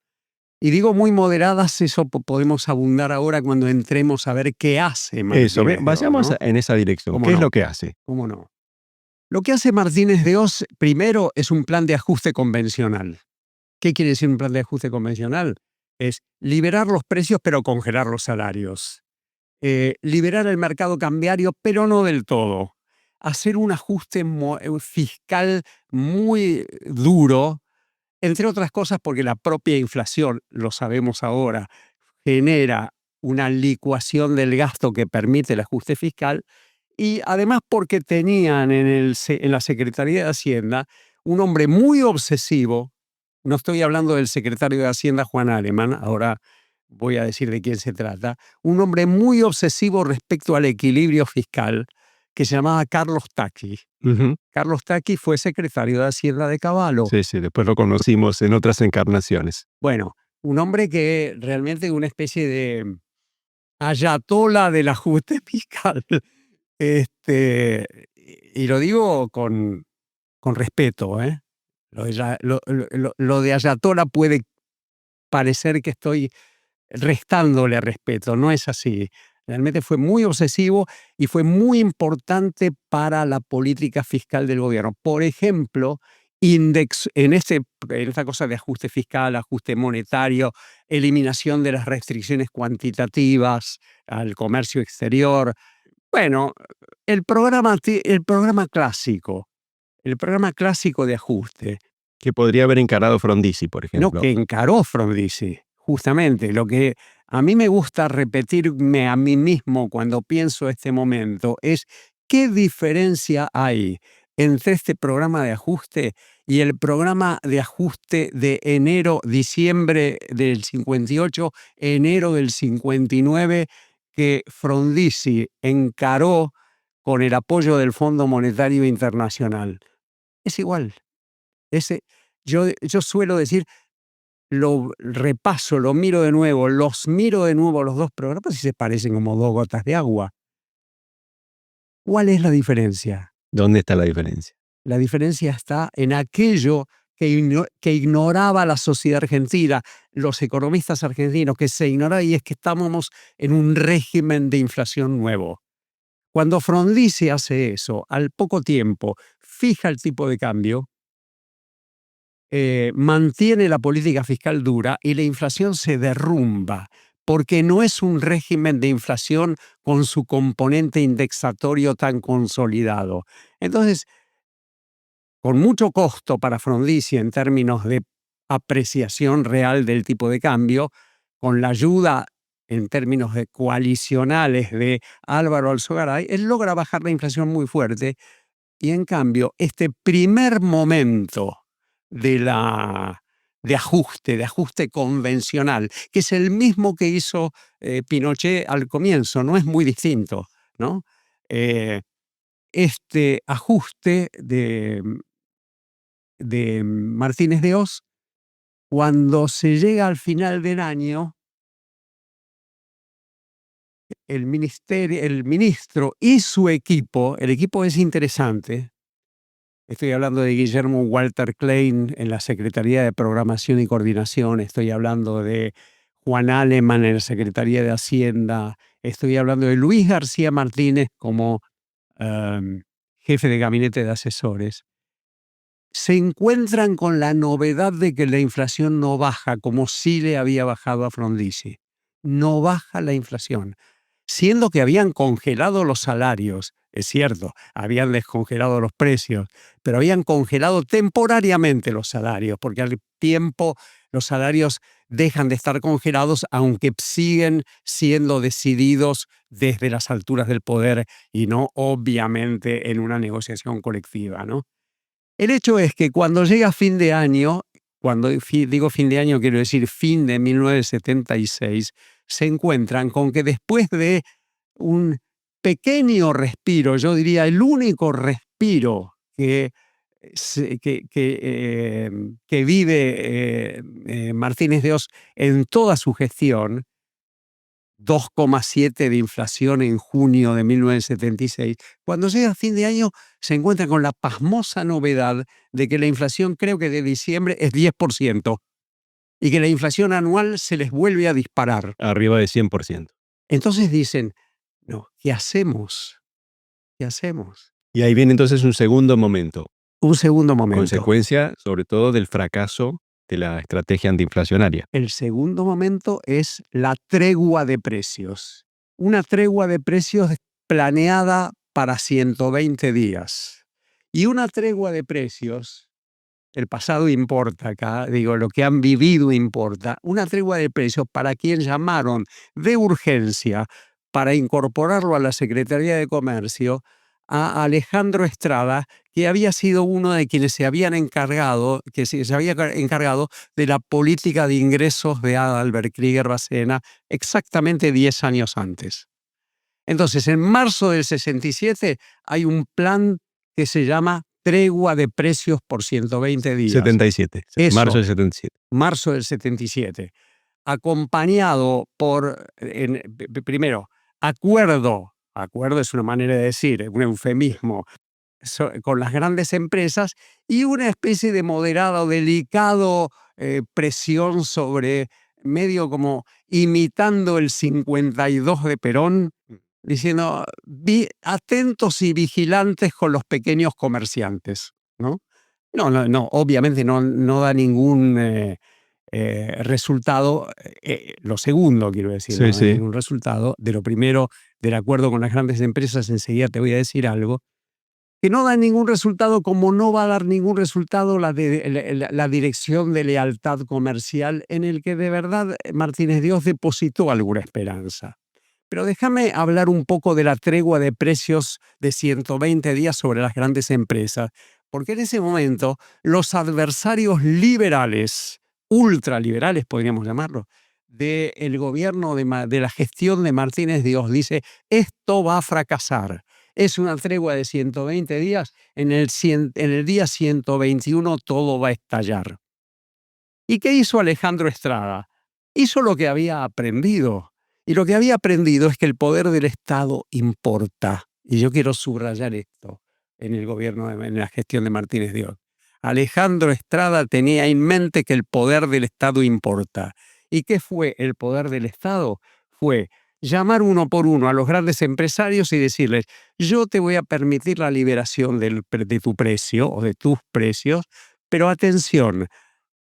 S4: Y digo muy moderadas, eso podemos abundar ahora cuando entremos a ver qué hace Martínez
S3: Eso,
S4: de Oz,
S3: vayamos
S4: ¿no?
S3: en esa dirección.
S4: ¿Cómo
S3: ¿Qué es
S4: no?
S3: lo que hace?
S4: ¿Cómo no? Lo que hace Martínez de Oz, primero, es un plan de ajuste convencional. ¿Qué quiere decir un plan de ajuste convencional? Es liberar los precios pero congelar los salarios. Liberar el mercado cambiario pero no del todo. Hacer un ajuste fiscal muy duro, entre otras cosas porque la propia inflación, lo sabemos ahora, genera una licuación del gasto que permite el ajuste fiscal, y además porque tenían en la Secretaría de Hacienda un hombre muy obsesivo. No estoy hablando del secretario de Hacienda Juan Alemán, ahora voy a decir de quién se trata, un hombre muy obsesivo respecto al equilibrio fiscal que se llamaba Carlos Tacchi.
S3: Ujú.
S4: Carlos Tacchi fue secretario de Hacienda de Cavallo.
S3: Sí, después lo conocimos en otras encarnaciones.
S4: Bueno, un hombre que realmente una especie de ayatola del ajuste fiscal. Y lo digo con respeto, ¿eh? Lo de ayatola puede parecer que estoy restándole respeto, no es así. Realmente fue muy obsesivo y fue muy importante para la política fiscal del gobierno. Por ejemplo, en esta cosa de ajuste fiscal, ajuste monetario, eliminación de las restricciones cuantitativas al comercio exterior. Bueno, el programa clásico de ajuste.
S3: Que podría haber encarado Frondizi, por
S4: No,
S3: ejemplo.
S4: que encaró Frondizi, justamente. Lo que a mí me gusta repetirme a mí mismo cuando pienso este momento es qué diferencia hay entre este programa de ajuste y el programa de ajuste de diciembre del 58, enero del 59, que Frondizi encaró con el apoyo del Fondo Monetario Internacional. Es igual. Yo suelo decir, lo repaso, lo miro de nuevo, los dos programas y se parecen como dos gotas de agua. ¿Cuál es la diferencia?
S3: ¿Dónde está la diferencia?
S4: La diferencia está en aquello que ignoraba la sociedad argentina, los economistas argentinos, que se ignoraba, y es que estábamos en un régimen de inflación nuevo. Cuando Frondizi hace eso, al poco tiempo, fija el tipo de cambio, mantiene la política fiscal dura y la inflación se derrumba, porque no es un régimen de inflación con su componente indexatorio tan consolidado. Entonces, con mucho costo para Frondizi en términos de apreciación real del tipo de cambio, con la ayuda en términos de coalicionales de Álvaro Alzogaray, él logra bajar la inflación muy fuerte, y en cambio este primer momento de ajuste convencional, que es el mismo que hizo Pinochet al comienzo, no es muy distinto, ¿no? Este ajuste de Martínez de Oz, cuando se llega al final del año, el ministro y su equipo, el equipo es interesante. Estoy hablando de Guillermo Walter Klein en la Secretaría de Programación y Coordinación, estoy hablando de Juan Alemán en la Secretaría de Hacienda, estoy hablando de Luis García Martínez como jefe de gabinete de asesores. Se encuentran con la novedad de que la inflación no baja como sí le había bajado a Frondizi. no baja la inflación, siendo que habían congelado los salarios. Es cierto, habían descongelado los precios, pero habían congelado temporariamente los salarios, porque al tiempo los salarios dejan de estar congelados, aunque siguen siendo decididos desde las alturas del poder y no obviamente en una negociación colectiva, ¿no? El hecho es que cuando llega fin de año, cuando digo fin de año quiero decir fin de 1976, se encuentran con que después de un pequeño respiro, yo diría el único respiro que vive Martínez de Oz en toda su gestión, 2,7 de inflación en junio de 1976, cuando llega a fin de año se encuentra con la pasmosa novedad de que la inflación, creo que de diciembre, es 10% y que la inflación anual se les vuelve a disparar.
S3: Arriba de 100%.
S4: Entonces dicen, no, ¿qué hacemos? ¿Qué hacemos?
S3: Y ahí viene entonces un segundo momento.
S4: Un segundo momento.
S3: Consecuencia, sobre todo, del fracaso de la estrategia antiinflacionaria.
S4: El segundo momento es la tregua de precios. Una tregua de precios planeada para 120 días. Y una tregua de precios, el pasado importa acá, digo, lo que han vivido importa, una tregua de precios para quien llamaron de urgencia para incorporarlo a la Secretaría de Comercio a Alejandro Estrada, que había sido uno de quienes se había encargado de la política de ingresos de Adalbert Krieger Bacena exactamente 10 años antes. Entonces, en marzo del 67 hay un plan que se llama Tregua de Precios por 120 días.
S3: 77.
S4: Eso,
S3: marzo del 77.
S4: Marzo del 77. Acompañado por, primero, acuerdo es una manera de decir, un eufemismo, con las grandes empresas y una especie de moderado, delicado presión sobre, medio como imitando el 52 de Perón, diciendo, atentos y vigilantes con los pequeños comerciantes, ¿no? No, obviamente no da ningún resultado, lo segundo quiero decir,
S3: Sí,
S4: no
S3: sí.
S4: da ningún resultado. De lo primero, del acuerdo con las grandes empresas, enseguida te voy a decir algo, que no da ningún resultado, como no va a dar ningún resultado la Dirección de Lealtad Comercial, en el que de verdad Martínez de Oz depositó alguna esperanza. Pero déjame hablar un poco de la tregua de precios de 120 días sobre las grandes empresas, porque en ese momento los adversarios liberales, ultraliberales podríamos llamarlo, del gobierno de la gestión de Martínez de Oz, dice, esto va a fracasar. Es una tregua de 120 días, en el día 121 todo va a estallar. ¿Y qué hizo Alejandro Estrada? Hizo lo que había aprendido. Y lo que había aprendido es que el poder del Estado importa. Y yo quiero subrayar esto en el gobierno, en la gestión de Martínez de Oz. Alejandro Estrada tenía en mente que el poder del Estado importa. ¿Y qué fue el poder del Estado? Fue llamar uno por uno a los grandes empresarios y decirles, yo te voy a permitir la liberación de tu precio o de tus precios, pero atención,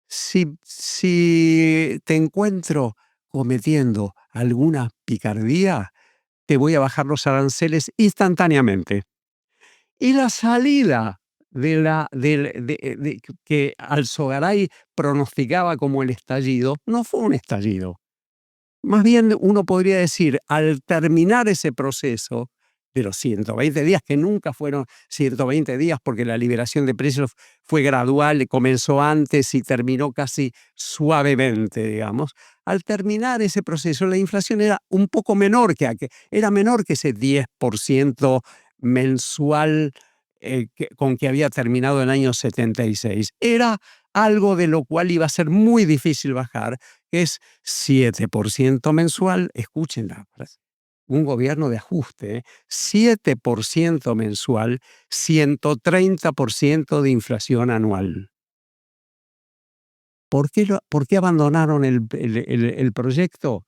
S4: si te encuentro cometiendo alguna picardía, te voy a bajar los aranceles instantáneamente. Y la salida que Alzogaray pronosticaba como el estallido, no fue un estallido. Más bien uno podría decir, al terminar ese proceso de los 120 días, que nunca fueron 120 días porque la liberación de precios fue gradual, comenzó antes y terminó casi suavemente, digamos. Al terminar ese proceso, la inflación era un poco menor era menor que ese 10% mensual con que había terminado el año 76. Era algo de lo cual iba a ser muy difícil bajar, que es 7% mensual. Escuchen la frase. Un gobierno de ajuste, 7% mensual, 130% de inflación anual. ¿Por qué abandonaron el proyecto?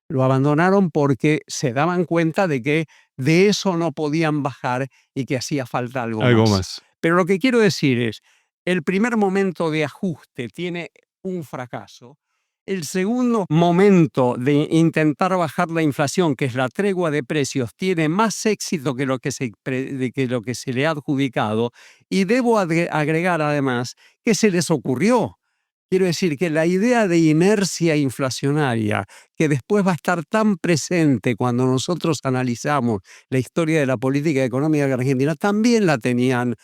S4: Lo abandonaron porque se daban cuenta de que de eso no podían bajar y que hacía falta algo más. Pero lo que quiero decir es, el primer momento de ajuste tiene un fracaso el segundo momento de intentar bajar la inflación, que es la tregua de precios, tiene más éxito que lo que se le ha adjudicado. Y debo agregar además que se les ocurrió. Quiero decir que la idea de inercia inflacionaria, que después va a estar tan presente cuando nosotros analizamos la historia de la política económica de Argentina, también la tenía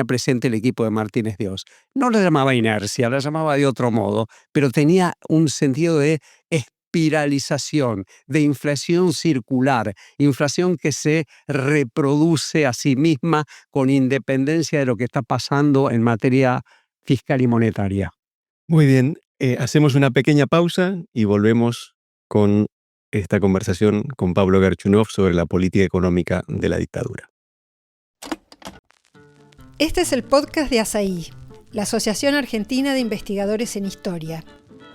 S4: presente el equipo de Martínez Dios. No la llamaba inercia, la llamaba de otro modo, pero tenía un sentido de espiralización, de inflación circular, inflación que se reproduce a sí misma con independencia de lo que está pasando en materia fiscal y monetaria.
S3: Muy bien, hacemos una pequeña pausa y volvemos con esta conversación con Pablo Garchunov sobre la política económica de la dictadura.
S5: Este es el podcast de ASAI, la Asociación Argentina de Investigadores en Historia.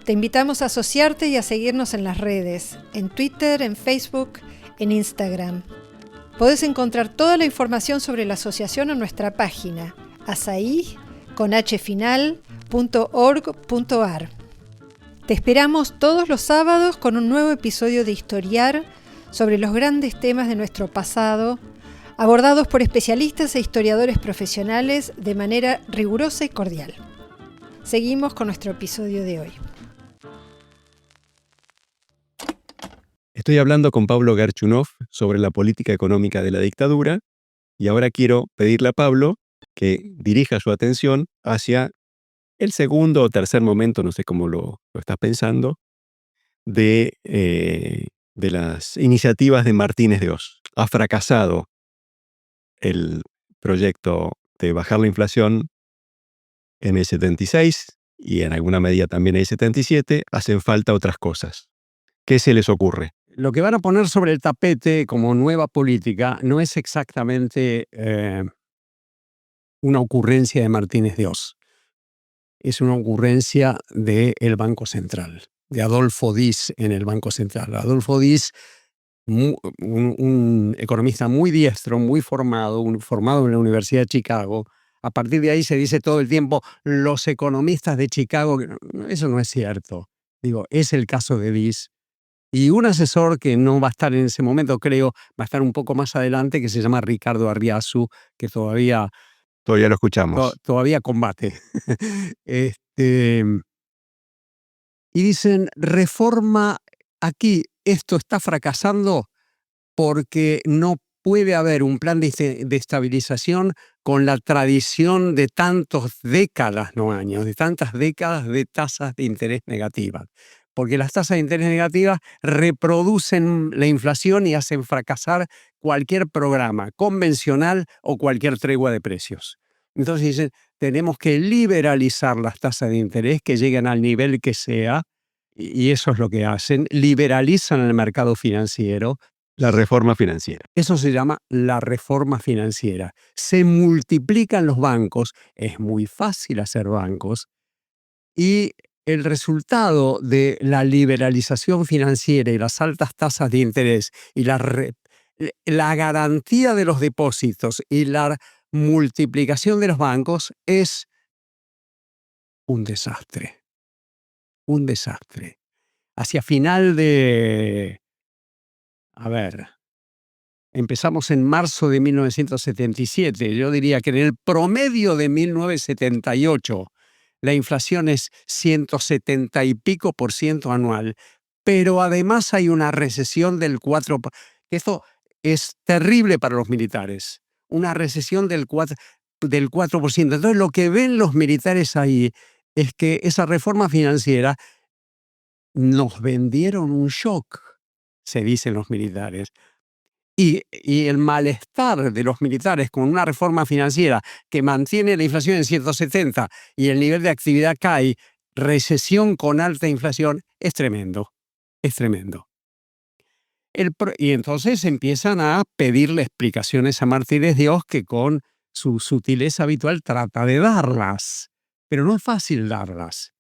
S5: Te invitamos a asociarte y a seguirnos en las redes, en Twitter, en Facebook, en Instagram. Podés encontrar toda la información sobre la asociación en nuestra página, asai.org.ar. Te esperamos todos los sábados con un nuevo episodio de Historiar sobre los grandes temas de nuestro pasado, abordados por especialistas e historiadores profesionales de manera rigurosa y cordial. Seguimos con nuestro episodio de hoy.
S3: Estoy hablando con Pablo Garchunov sobre la política económica de la dictadura y ahora quiero pedirle a Pablo que dirija su atención hacia el segundo o tercer momento, no sé cómo lo estás pensando, de las iniciativas de Martínez Dios. Ha fracasado el proyecto de bajar la inflación en el 76 y en alguna medida también en el 77. Hacen falta otras cosas. ¿Qué se les ocurre?
S4: Lo que van a poner sobre el tapete como nueva política no es exactamente una ocurrencia de Martínez Dios. Es una ocurrencia del Banco Central, de Adolfo Diez en el Banco Central. Adolfo Diez, un economista muy diestro, muy formado en la Universidad de Chicago. A partir de ahí se dice todo el tiempo, los economistas de Chicago. Eso no es cierto. Es el caso de Diez. Y un asesor que no va a estar en ese momento, creo, va a estar un poco más adelante, que se llama Ricardo Arriazu, que todavía
S3: lo escuchamos.
S4: Todavía combate. Y dicen, reforma, aquí esto está fracasando porque no puede haber un plan de estabilización con la tradición de tantas décadas, no años, de tantas décadas de tasas de interés negativas. Porque las tasas de interés negativas reproducen la inflación y hacen fracasar cualquier programa convencional o cualquier tregua de precios. Entonces dicen, tenemos que liberalizar las tasas de interés que lleguen al nivel que sea, y eso es lo que hacen, liberalizan el mercado financiero.
S3: La reforma financiera.
S4: Eso se llama la reforma financiera. Se multiplican los bancos, es muy fácil hacer bancos, y el resultado de la liberalización financiera y las altas tasas de interés y la garantía de los depósitos y la multiplicación de los bancos es un desastre. Un desastre. Hacia final de... empezamos en marzo de 1977. Yo diría que en el promedio de 1978 la inflación es 170 y pico % anual, pero además hay una recesión del 4%. Esto es terrible para los militares. Una recesión del 4%. Entonces lo que ven los militares ahí es que esa reforma financiera nos vendieron un shock, se dicen los militares. Y el malestar de los militares con una reforma financiera que mantiene la inflación en 170 y el nivel de actividad cae, recesión con alta inflación, es tremendo. Es tremendo. Y entonces empiezan a pedirle explicaciones a Martínez Dios, que con su sutileza habitual trata de darlas. Pero no es fácil darlas.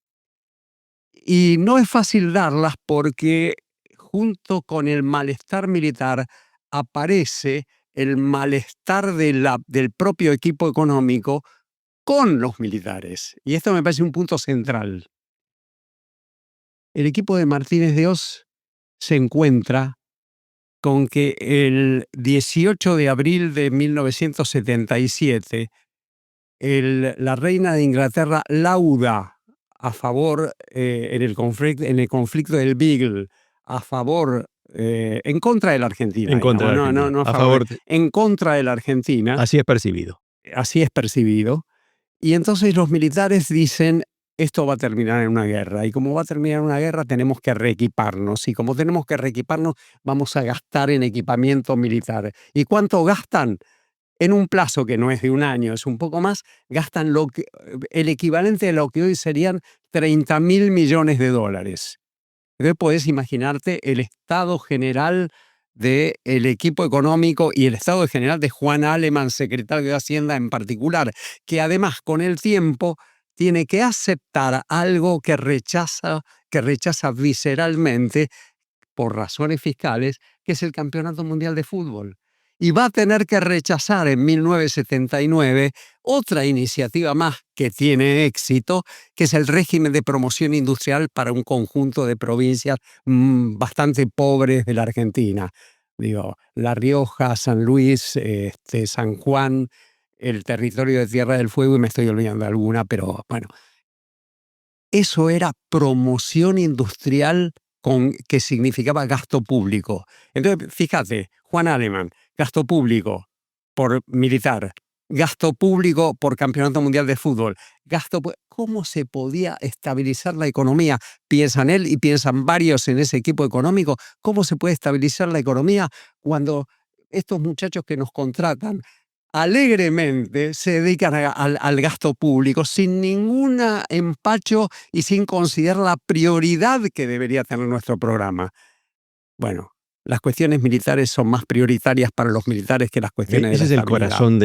S4: Y no es fácil darlas porque junto con el malestar militar aparece el malestar del propio equipo económico con los militares. Y esto me parece un punto central. el equipo de Martínez de Oz se encuentra con que el 18 de abril de 1977 la reina de Inglaterra lauda a favor en el conflicto del Beagle, a favor, en contra de la Argentina.
S3: En contra de la Argentina.
S4: No a
S3: A
S4: favor,
S3: favor.
S4: en contra de la Argentina.
S3: Así es percibido.
S4: Así es percibido. Y entonces los militares dicen, esto va a terminar en una guerra. Y como va a terminar en una guerra, tenemos que reequiparnos. Y como tenemos que reequiparnos, vamos a gastar en equipamiento militar. ¿Y cuánto gastan? En un plazo que no es de un año, es un poco más, gastan el equivalente a lo que hoy serían 30.000 millones de dólares. Entonces podés imaginarte el estado general del equipo económico y el estado general de Juan Aleman, secretario de Hacienda en particular, que además con el tiempo tiene que aceptar algo que rechaza visceralmente por razones fiscales, que es el Campeonato Mundial de Fútbol. Y va a tener que rechazar en 1979 otra iniciativa más que tiene éxito, que es el régimen de promoción industrial para un conjunto de provincias bastante pobres de la Argentina. Digo, La Rioja, San Luis, San Juan, el territorio de Tierra del Fuego, y me estoy olvidando de alguna, pero bueno. Eso era promoción industrial que significaba gasto público. Entonces, fíjate, Juan Aleman, gasto público por militar, gasto público por Campeonato Mundial de Fútbol, ¿cómo se podía estabilizar la economía? Piensan él y piensan varios en ese equipo económico. ¿Cómo se puede estabilizar la economía cuando estos muchachos que nos contratan alegremente se dedican al gasto público sin ningún empacho y sin considerar la prioridad que debería tener nuestro programa? Bueno, las cuestiones militares son más prioritarias para los militares que las cuestiones
S3: Ese
S4: de
S3: es
S4: la
S3: el
S4: estabilidad.
S3: corazón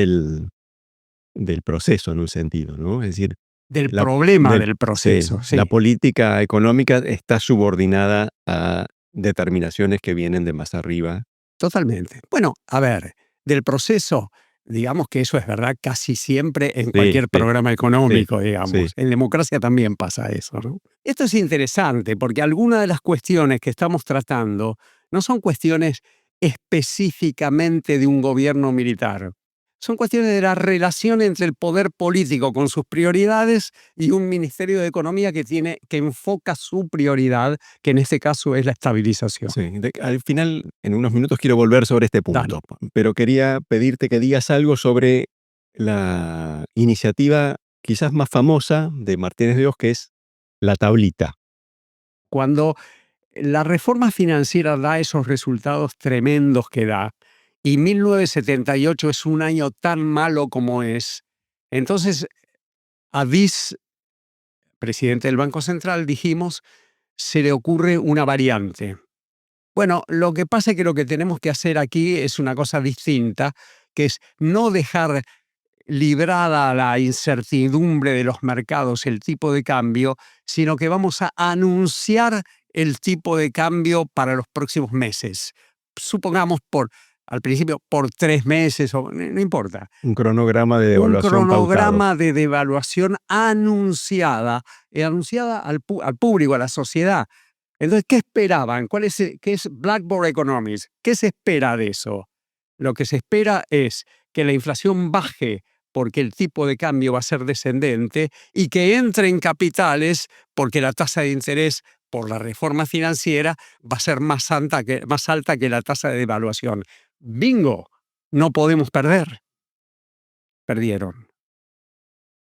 S3: del proceso, en un sentido, ¿no? Es decir,
S4: del problema del proceso.
S3: Sí.
S4: Sí.
S3: La política económica está subordinada a determinaciones que vienen de más arriba.
S4: Totalmente. Bueno, a ver, del proceso, digamos que eso es verdad casi siempre en cualquier programa económico, digamos.
S3: Sí.
S4: En democracia también pasa eso, ¿no? Esto es interesante porque algunas de las cuestiones que estamos tratando no son cuestiones específicamente de un gobierno militar. Son cuestiones de la relación entre el poder político con sus prioridades y un Ministerio de Economía que enfoca su prioridad, que en este caso es la estabilización.
S3: Sí. Al final, en unos minutos quiero volver sobre este punto, pero quería pedirte que digas algo sobre la iniciativa quizás más famosa de Martínez de Oz, que es la tablita.
S4: Cuando la reforma financiera da esos resultados tremendos que da, y 1978 es un año tan malo como es, entonces a Diz, presidente del Banco Central, dijimos, se le ocurre una variante. Bueno, lo que pasa es que lo que tenemos que hacer aquí es una cosa distinta, que es no dejar librada a la incertidumbre de los mercados el tipo de cambio, sino que vamos a anunciar el tipo de cambio para los próximos meses. Supongamos al principio por 3 meses, o no importa.
S3: Un cronograma de devaluación
S4: Un cronograma
S3: pautado.
S4: de devaluación anunciada al público, a la sociedad. Entonces, ¿qué esperaban? ¿Qué es Blackboard Economics? ¿Qué se espera de eso? Lo que se espera es que la inflación baje porque el tipo de cambio va a ser descendente y que entren capitales porque la tasa de interés por la reforma financiera va a ser más alta que la tasa de devaluación. ¡Bingo! No podemos perder. Perdieron.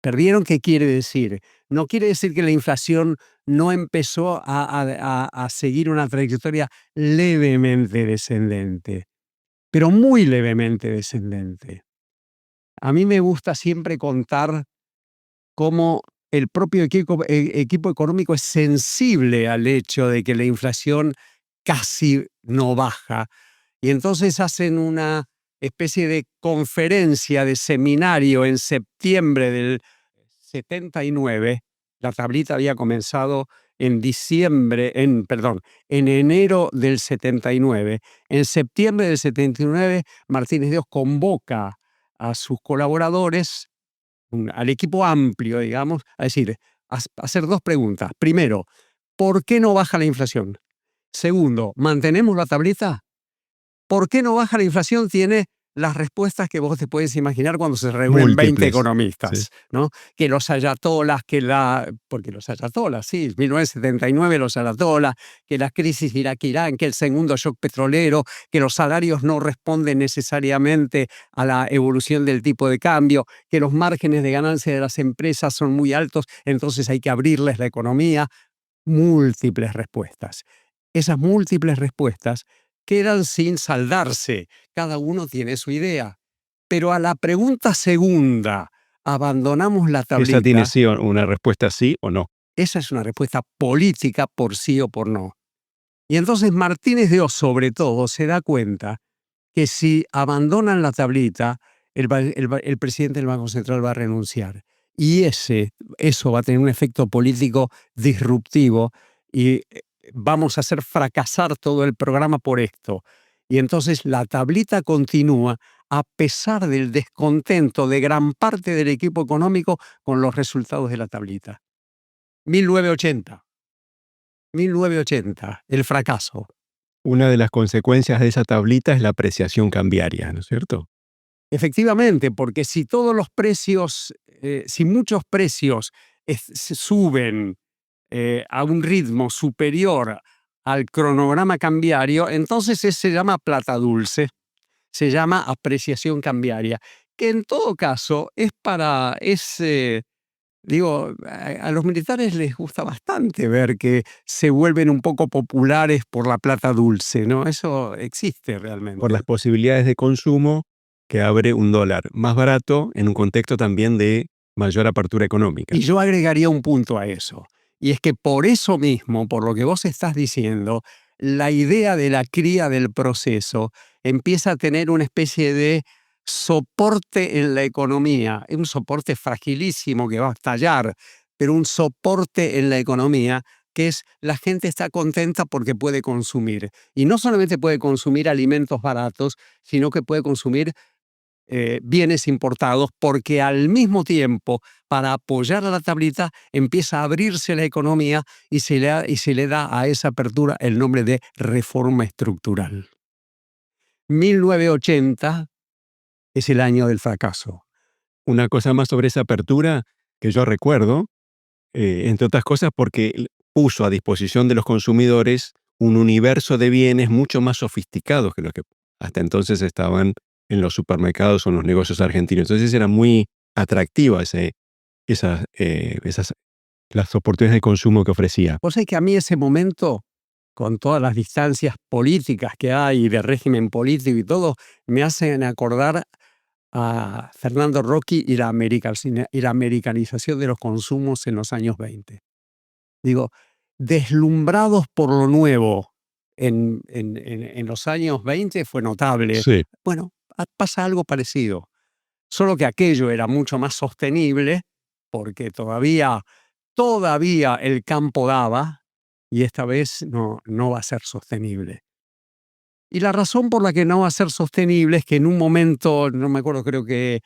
S4: ¿Perdieron qué quiere decir? No quiere decir que la inflación no empezó a seguir una trayectoria levemente descendente, pero muy levemente descendente. A mí me gusta siempre contar cómo el propio equipo económico es sensible al hecho de que la inflación casi no baja. Y entonces hacen una especie de conferencia, de seminario en septiembre del 79. La tablita había comenzado en enero del 79. En septiembre del 79, Martínez de Oz convoca a sus colaboradores, al equipo amplio, digamos, a hacer 2 preguntas. Primero, ¿por qué no baja la inflación? Segundo, ¿mantenemos la tablita? ¿Por qué no baja la inflación? Tiene las respuestas que vos te puedes imaginar cuando se reúnen 20
S3: Múltiples.
S4: economistas,
S3: Sí.
S4: ¿no? Que los ayatolas, porque los ayatolas, sí, 1979 los ayatolas, que la crisis Irak-Irán, que el segundo shock petrolero, que los salarios no responden necesariamente a la evolución del tipo de cambio, que los márgenes de ganancia de las empresas son muy altos, entonces hay que abrirles la economía. Múltiples respuestas. Esas múltiples respuestas quedan sin saldarse. Cada uno tiene su idea. Pero a la pregunta segunda, ¿abandonamos la tablita?
S3: Esa tiene sí una respuesta sí o no.
S4: Esa es una respuesta política por sí o por no. Y entonces Martínez de Oz, sobre todo, se da cuenta que si abandonan la tablita, el presidente del Banco Central va a renunciar. Y eso va a tener un efecto político disruptivo y vamos a hacer fracasar todo el programa por esto. Y entonces la tablita continúa a pesar del descontento de gran parte del equipo económico con los resultados de la tablita. 1980, el fracaso.
S3: Una de las consecuencias de esa tablita es la apreciación cambiaria, ¿no es cierto?
S4: Efectivamente, porque si todos los precios, si muchos precios se suben a un ritmo superior al cronograma cambiario, entonces se llama plata dulce, se llama apreciación cambiaria, que en todo caso a los militares les gusta bastante ver que se vuelven un poco populares por la plata dulce, ¿no? Eso existe realmente.
S3: Por las posibilidades de consumo que abre un dólar más barato en un contexto también de mayor apertura económica.
S4: Y yo agregaría un punto a eso, y es que por eso mismo, por lo que vos estás diciendo, la idea de la cría del proceso empieza a tener una especie de soporte en la economía, un soporte fragilísimo que va a estallar, pero un soporte en la economía que es la gente está contenta porque puede consumir. Y no solamente puede consumir alimentos baratos, sino que puede consumir bienes importados, porque al mismo tiempo, para apoyar a la tablita, empieza a abrirse la economía y se le da a esa apertura el nombre de reforma estructural. 1980 es el año del fracaso.
S3: Una cosa más sobre esa apertura que yo recuerdo, entre otras cosas porque puso a disposición de los consumidores un universo de bienes mucho más sofisticados que los que hasta entonces estaban en los supermercados o en los negocios argentinos. Entonces era muy atractiva las oportunidades de consumo que ofrecía.
S4: Vos sabés que a mí ese momento, con todas las distancias políticas que hay, de régimen político y todo, me hacen acordar a Fernando Rocchi y la americanización de los consumos en los años 20. Digo, deslumbrados por lo nuevo en los años 20 fue notable.
S3: Sí.
S4: Bueno, pasa algo parecido, solo que aquello era mucho más sostenible porque todavía el campo daba y esta vez no va a ser sostenible. Y la razón por la que no va a ser sostenible es que en un momento, no me acuerdo, creo que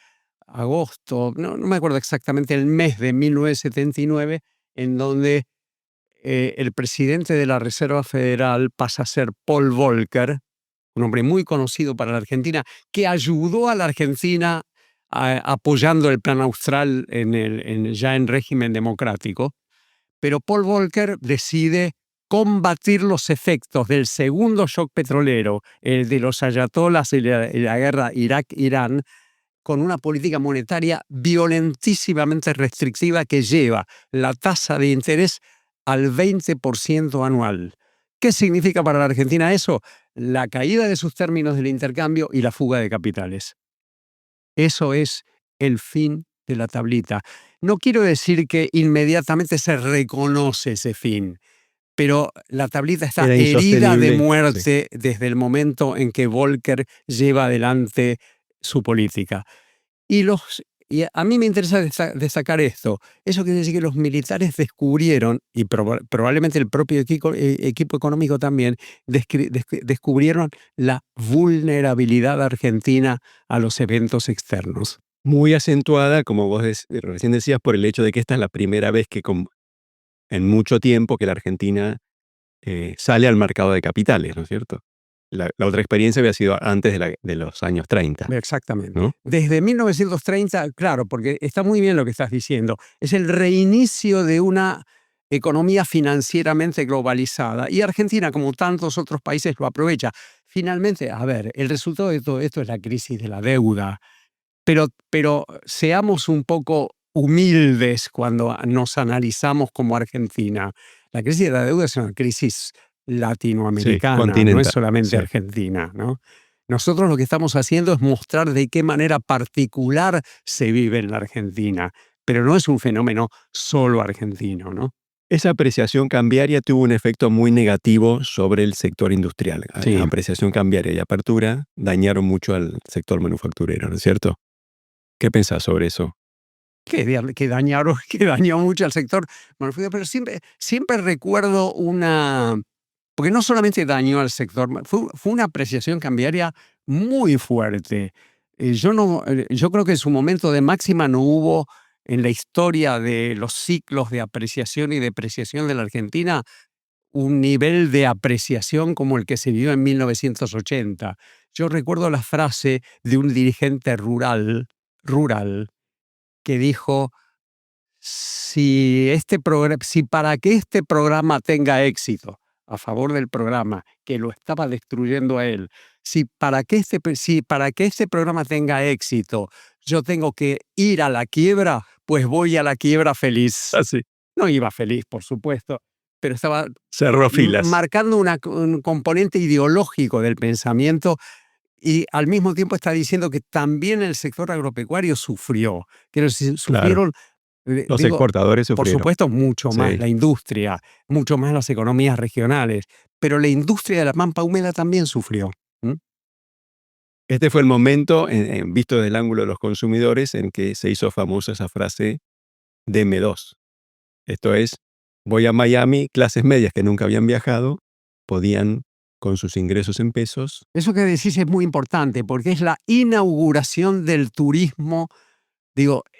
S4: agosto, no me acuerdo exactamente el mes de 1979, en donde el presidente de la Reserva Federal pasa a ser Paul Volcker, un hombre muy conocido para la Argentina, que ayudó a la Argentina apoyando el Plan Austral ya en régimen democrático. Pero Paul Volcker decide combatir los efectos del segundo shock petrolero, el de los ayatolas y la guerra Irak-Irán, con una política monetaria violentísimamente restrictiva que lleva la tasa de interés al 20% anual. ¿Qué significa para la Argentina eso? La caída de sus términos del intercambio y la fuga de capitales. Eso es el fin de la tablita. No quiero decir que inmediatamente se reconoce ese fin, pero la tablita está herida de muerte desde el momento en que Volcker lleva adelante su política. Y a mí me interesa destacar esto. Eso quiere decir que los militares descubrieron, y probablemente el propio equipo económico también, descubrieron la vulnerabilidad argentina a los eventos externos.
S3: Muy acentuada, como vos recién decías, por el hecho de que esta es la primera vez que en mucho tiempo que la Argentina sale al mercado de capitales, ¿no es cierto? La otra experiencia había sido antes de los años 30,
S4: Exactamente.
S3: ¿no?
S4: Desde 1930, claro, porque está muy bien lo que estás diciendo, es el reinicio de una economía financieramente globalizada y Argentina, como tantos otros países, lo aprovecha. Finalmente, a ver, el resultado de todo esto es la crisis de la deuda, pero seamos un poco humildes cuando nos analizamos como Argentina. La crisis de la deuda es una crisis latinoamericana, no es
S3: continental,
S4: solamente
S3: sí.
S4: argentina, ¿no? Nosotros lo que estamos haciendo es mostrar de qué manera particular se vive en la Argentina, pero no es un fenómeno solo argentino, ¿no?
S3: Esa apreciación cambiaria tuvo un efecto muy negativo sobre el sector industrial.
S4: Sí.
S3: Apreciación cambiaria y apertura dañaron mucho al sector manufacturero, ¿no es cierto? ¿Qué pensás sobre eso?
S4: Que dañó mucho al sector manufacturero, pero siempre recuerdo porque no solamente dañó al sector, fue una apreciación cambiaria muy fuerte. Yo creo que en su momento de máxima no hubo en la historia de los ciclos de apreciación y depreciación de la Argentina un nivel de apreciación como el que se vivió en 1980. Yo recuerdo la frase de un dirigente rural que dijo: si para que este programa tenga éxito, a favor del programa, que lo estaba destruyendo a él, si para que este programa tenga éxito, yo tengo que ir a la quiebra, pues voy a la quiebra feliz.
S3: Así.
S4: No iba feliz, por supuesto, pero estaba
S3: Cerró filas.
S4: marcando un componente ideológico del pensamiento y al mismo tiempo está diciendo que también el sector agropecuario sufrió. Que sufrieron.
S3: Los exportadores
S4: Por
S3: sufrieron.
S4: supuesto, mucho más
S3: Sí.
S4: la industria, mucho más las economías regionales, pero la industria de la pampa húmeda también sufrió.
S3: Este fue el momento, visto desde el ángulo de los consumidores, en que se hizo famosa esa frase de M2. Esto es, voy a Miami, clases medias que nunca habían viajado, podían, con sus ingresos en pesos.
S4: Eso que decís es muy importante porque es la inauguración del turismo,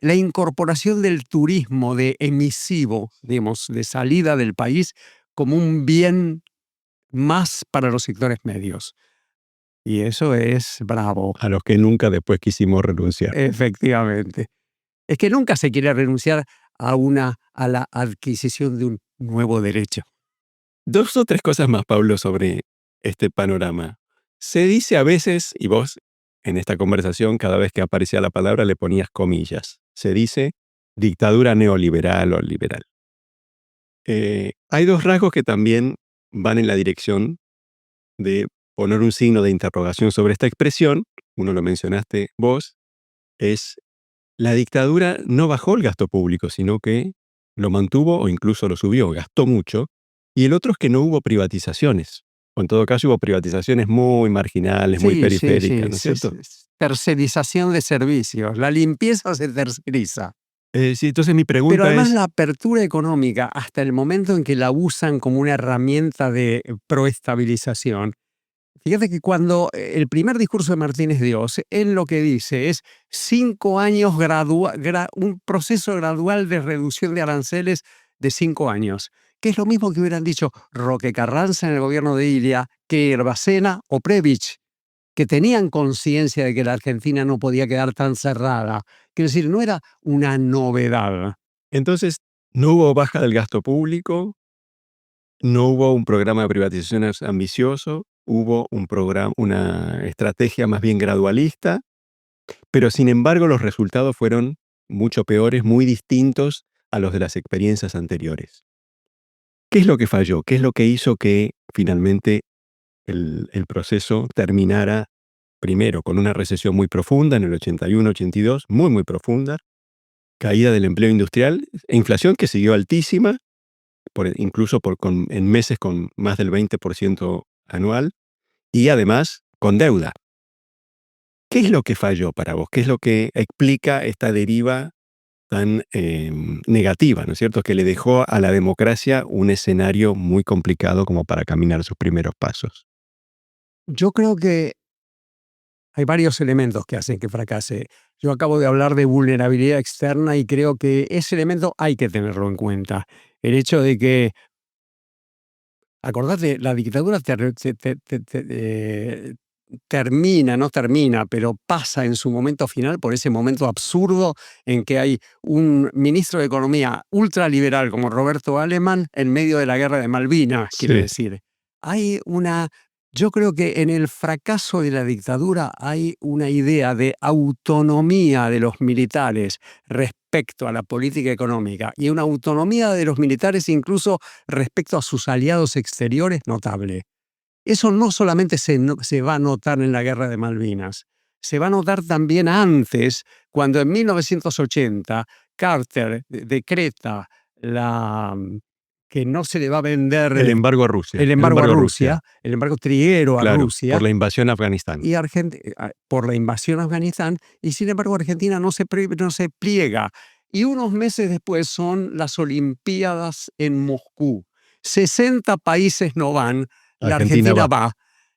S4: la incorporación del turismo de emisivo, digamos, de salida del país como un bien más para los sectores medios. Y eso es bravo.
S3: A los que nunca después quisimos renunciar.
S4: Efectivamente. Es que nunca se quiere renunciar a la adquisición de un nuevo derecho.
S3: 2 o 3 cosas más, Pablo, sobre este panorama. Se dice a veces, y vos en esta conversación cada vez que aparecía la palabra le ponías comillas, se dice dictadura neoliberal o liberal. Hay 2 rasgos que también van en la dirección de poner un signo de interrogación sobre esta expresión. Uno lo mencionaste vos, es la dictadura no bajó el gasto público, sino que lo mantuvo o incluso lo subió, gastó mucho. Y el otro es que no hubo privatizaciones. O en todo caso hubo privatizaciones muy marginales, muy periféricas, ¿no es cierto?
S4: Tercerización de servicios. La limpieza se terceriza.
S3: Sí, entonces mi pregunta
S4: Pero además
S3: es...
S4: la apertura económica, hasta el momento en que la usan como una herramienta de proestabilización. Fíjate que cuando el primer discurso de Martínez Dios, él lo que dice es 5 años un proceso gradual de reducción de aranceles de 5 años, que es lo mismo que hubieran dicho Roque Carranza en el gobierno de Ilia, que Herbacena o Previch, que tenían conciencia de que la Argentina no podía quedar tan cerrada. Quiero decir, no era una novedad.
S3: Entonces, no hubo baja del gasto público, no hubo un programa de privatizaciones ambicioso, hubo una estrategia más bien gradualista, pero sin embargo los resultados fueron mucho peores, muy distintos a los de las experiencias anteriores. ¿Qué es lo que falló? ¿Qué es lo que hizo que finalmente el proceso terminara primero con una recesión muy profunda en el 81-82, muy profunda, caída del empleo industrial e inflación que siguió altísima, incluso en meses con más del 20% anual, y además con deuda? ¿Qué es lo que falló para vos? ¿Qué es lo que explica esta deriva tan negativa, ¿no es cierto?, que le dejó a la democracia un escenario muy complicado como para caminar sus primeros pasos?
S4: Yo creo que hay varios elementos que hacen que fracase. Yo acabo de hablar de vulnerabilidad externa y creo que ese elemento hay que tenerlo en cuenta. El hecho de que, acordate, la dictadura no termina, pero pasa en su momento final por ese momento absurdo en que hay un ministro de Economía ultraliberal como Roberto Alemann en medio de la guerra de Malvinas, quiero
S3: Sí.
S4: decir. Yo creo que en el fracaso de la dictadura hay una idea de autonomía de los militares respecto a la política económica y una autonomía de los militares incluso respecto a sus aliados exteriores notable. Eso no solamente se va a notar en la guerra de Malvinas, se va a notar también antes, cuando en 1980 Carter decreta que no se le va a vender
S3: El embargo a Rusia.
S4: el embargo a Rusia, el embargo triguero a
S3: Claro,
S4: Rusia,
S3: por la invasión a Afganistán.
S4: y por la invasión a Afganistán, y sin embargo Argentina no se pliega. Y unos meses después son las Olimpiadas en Moscú. 60 países no van, la Argentina va.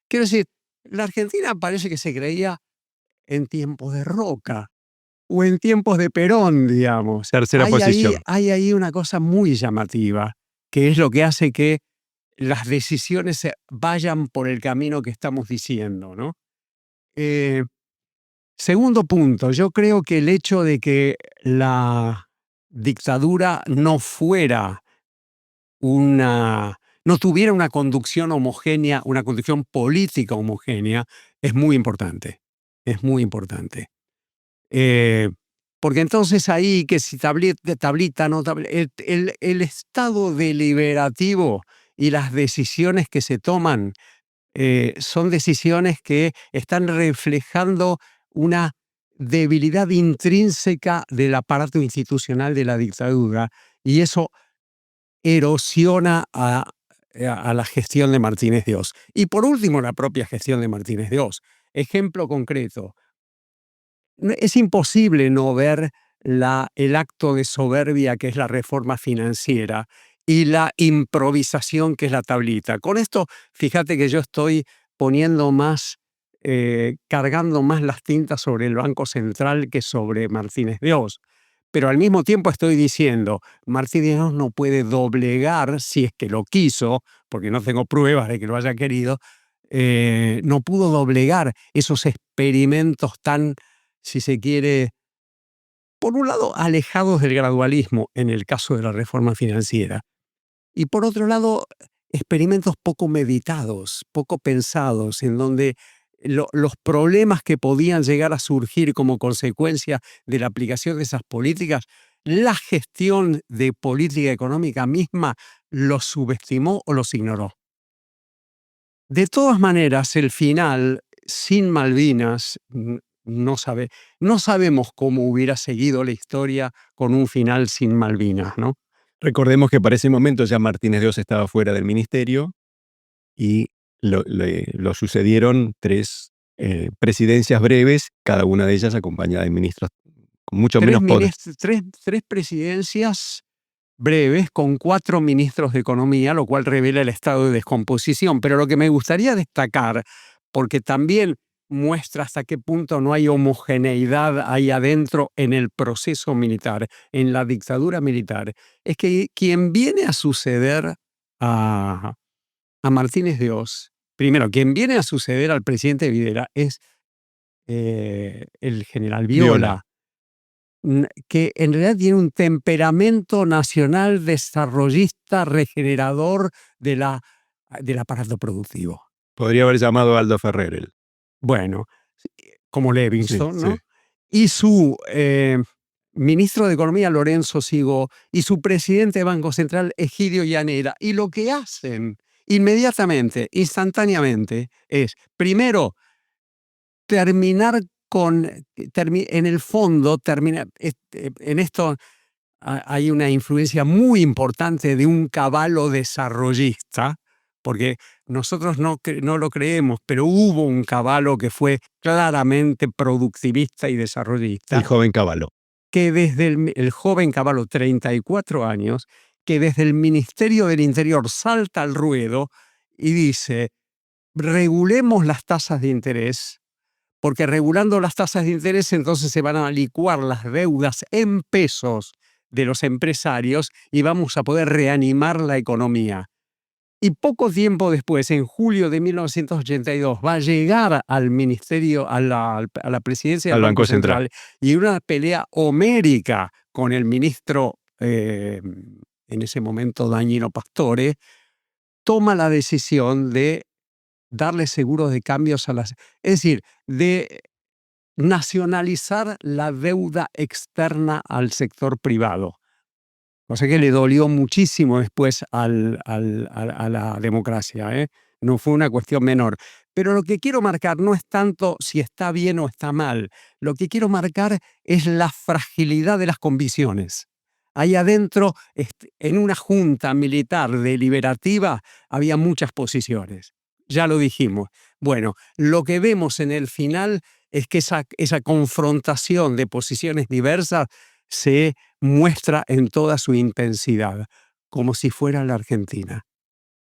S4: Quiero decir, la Argentina parece que se creía en tiempos de Roca o en tiempos de Perón, digamos.
S3: Tercera posición.
S4: Hay ahí una cosa muy llamativa, que es lo que hace que las decisiones vayan por el camino que estamos diciendo, ¿no? Segundo punto, yo creo que el hecho de que la dictadura no tuviera una conducción homogénea, una conducción política homogénea, es muy importante. Es muy importante. Porque entonces ahí, que si tablita, no tablita, el estado deliberativo y las decisiones que se toman son decisiones que están reflejando una debilidad intrínseca del aparato institucional de la dictadura, y eso erosiona a la gestión de Martínez Dios. Y por último, la propia gestión de Martínez Dios. Ejemplo concreto. Es imposible no ver el acto de soberbia que es la reforma financiera y la improvisación que es la tablita. Con esto, fíjate que yo estoy cargando más las tintas sobre el Banco Central que sobre Martínez Dios. Pero al mismo tiempo estoy diciendo, Martínez Dios no puede doblegar, si es que lo quiso, porque no tengo pruebas de que lo haya querido, no pudo doblegar esos experimentos tan, si se quiere, por un lado, alejados del gradualismo en el caso de la reforma financiera, y por otro lado, experimentos poco meditados, poco pensados, en donde los problemas que podían llegar a surgir como consecuencia de la aplicación de esas políticas, la gestión de política económica misma los subestimó o los ignoró. De todas maneras, el final, sin Malvinas, no sabemos cómo hubiera seguido la historia con un final sin Malvinas, ¿no?
S3: Recordemos que para ese momento ya Martínez Dios estaba fuera del ministerio y lo sucedieron 3 presidencias breves, cada una de ellas acompañada de ministros con mucho menos poder.
S4: Tres presidencias breves con 4 ministros de Economía, lo cual revela el estado de descomposición. Pero lo que me gustaría destacar, porque también muestra hasta qué punto no hay homogeneidad ahí adentro en el proceso militar, en la dictadura militar, es que quien viene a suceder a Martínez Dios, primero, quien viene a suceder al presidente Videla es el general Viola, que en realidad tiene un temperamento nacional desarrollista, regenerador del aparato productivo.
S3: Podría haber llamado a Aldo Ferrer él.
S4: Bueno, como Levinson,
S3: Sí,
S4: ¿no?
S3: sí.
S4: Y su ministro de Economía, Lorenzo Sigó, y su presidente de Banco Central, Egidio Llanera. Y lo que hacen inmediatamente, instantáneamente, es, primero, en el fondo, en esto hay una influencia muy importante de un caballo desarrollista, porque nosotros no lo creemos, pero hubo un caballo que fue claramente productivista y desarrollista.
S3: El joven Cavallo.
S4: Que desde el joven Cavallo, 34 años, que desde el Ministerio del Interior salta al ruedo y dice, regulemos las tasas de interés, porque regulando las tasas de interés entonces se van a licuar las deudas en pesos de los empresarios y vamos a poder reanimar la economía. Y poco tiempo después, en julio de 1982, va a llegar al ministerio, a la presidencia del Banco Central y una pelea homérica con el ministro, en ese momento Dañino Pastore, toma la decisión de darle seguros de cambios a las... Es decir, de nacionalizar la deuda externa al sector privado. O sea que le dolió muchísimo después a la democracia, ¿eh? No fue una cuestión menor. Pero lo que quiero marcar no es tanto si está bien o está mal. Lo que quiero marcar es la fragilidad de las convicciones. Ahí adentro, en una junta militar deliberativa, había muchas posiciones. Ya lo dijimos. Bueno, lo que vemos en el final es que esa confrontación de posiciones diversas se muestra en toda su intensidad, como si fuera la Argentina.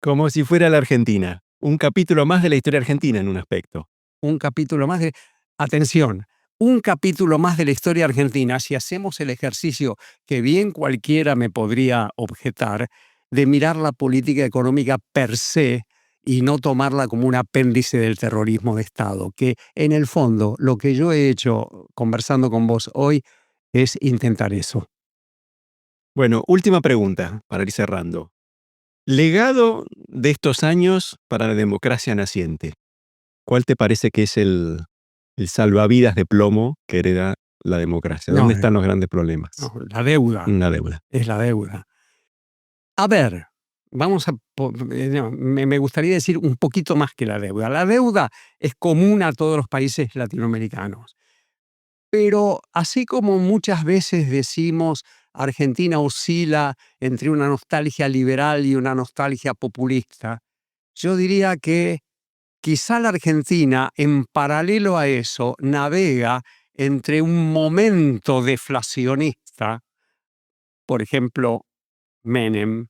S3: Como si fuera la Argentina. Un capítulo más de la historia argentina en un aspecto.
S4: Un capítulo más de... Atención, un capítulo más de la historia argentina, si hacemos el ejercicio que bien cualquiera me podría objetar, de mirar la política económica per se y no tomarla como un apéndice del terrorismo de Estado, que en el fondo lo que yo he hecho conversando con vos hoy es intentar eso.
S3: Bueno, última pregunta para ir cerrando. Legado de estos años para la democracia naciente. ¿Cuál te parece que es el salvavidas de plomo que hereda la democracia? ¿Dónde están los grandes problemas?
S4: No, la deuda.
S3: La deuda.
S4: Es la deuda. A ver, me gustaría decir un poquito más que la deuda. La deuda es común a todos los países latinoamericanos. Pero así como muchas veces decimos Argentina oscila entre una nostalgia liberal y una nostalgia populista, yo diría que quizá la Argentina, en paralelo a eso, navega entre un momento deflacionista, por ejemplo, Menem,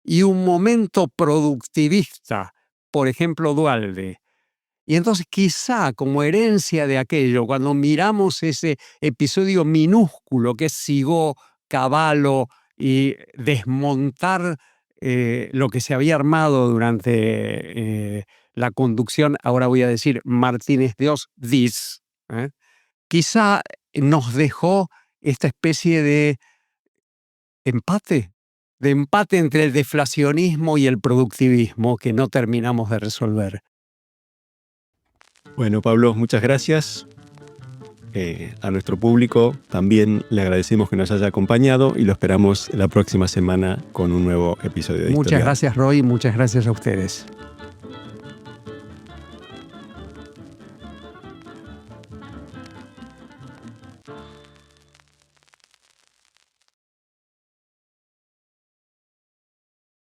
S4: y un momento productivista, por ejemplo, Duhalde. Y entonces quizá como herencia de aquello, cuando miramos ese episodio minúsculo que es Sigó, Cavallo y desmontar lo que se había armado durante la conducción, ahora voy a decir Martínez de Oz, quizá nos dejó esta especie de empate entre el deflacionismo y el productivismo que no terminamos de resolver.
S3: Bueno, Pablo, muchas gracias. A nuestro público también le agradecemos que nos haya acompañado y lo esperamos la próxima semana con un nuevo episodio de Historia.
S4: Muchas gracias, Roy, muchas gracias a ustedes.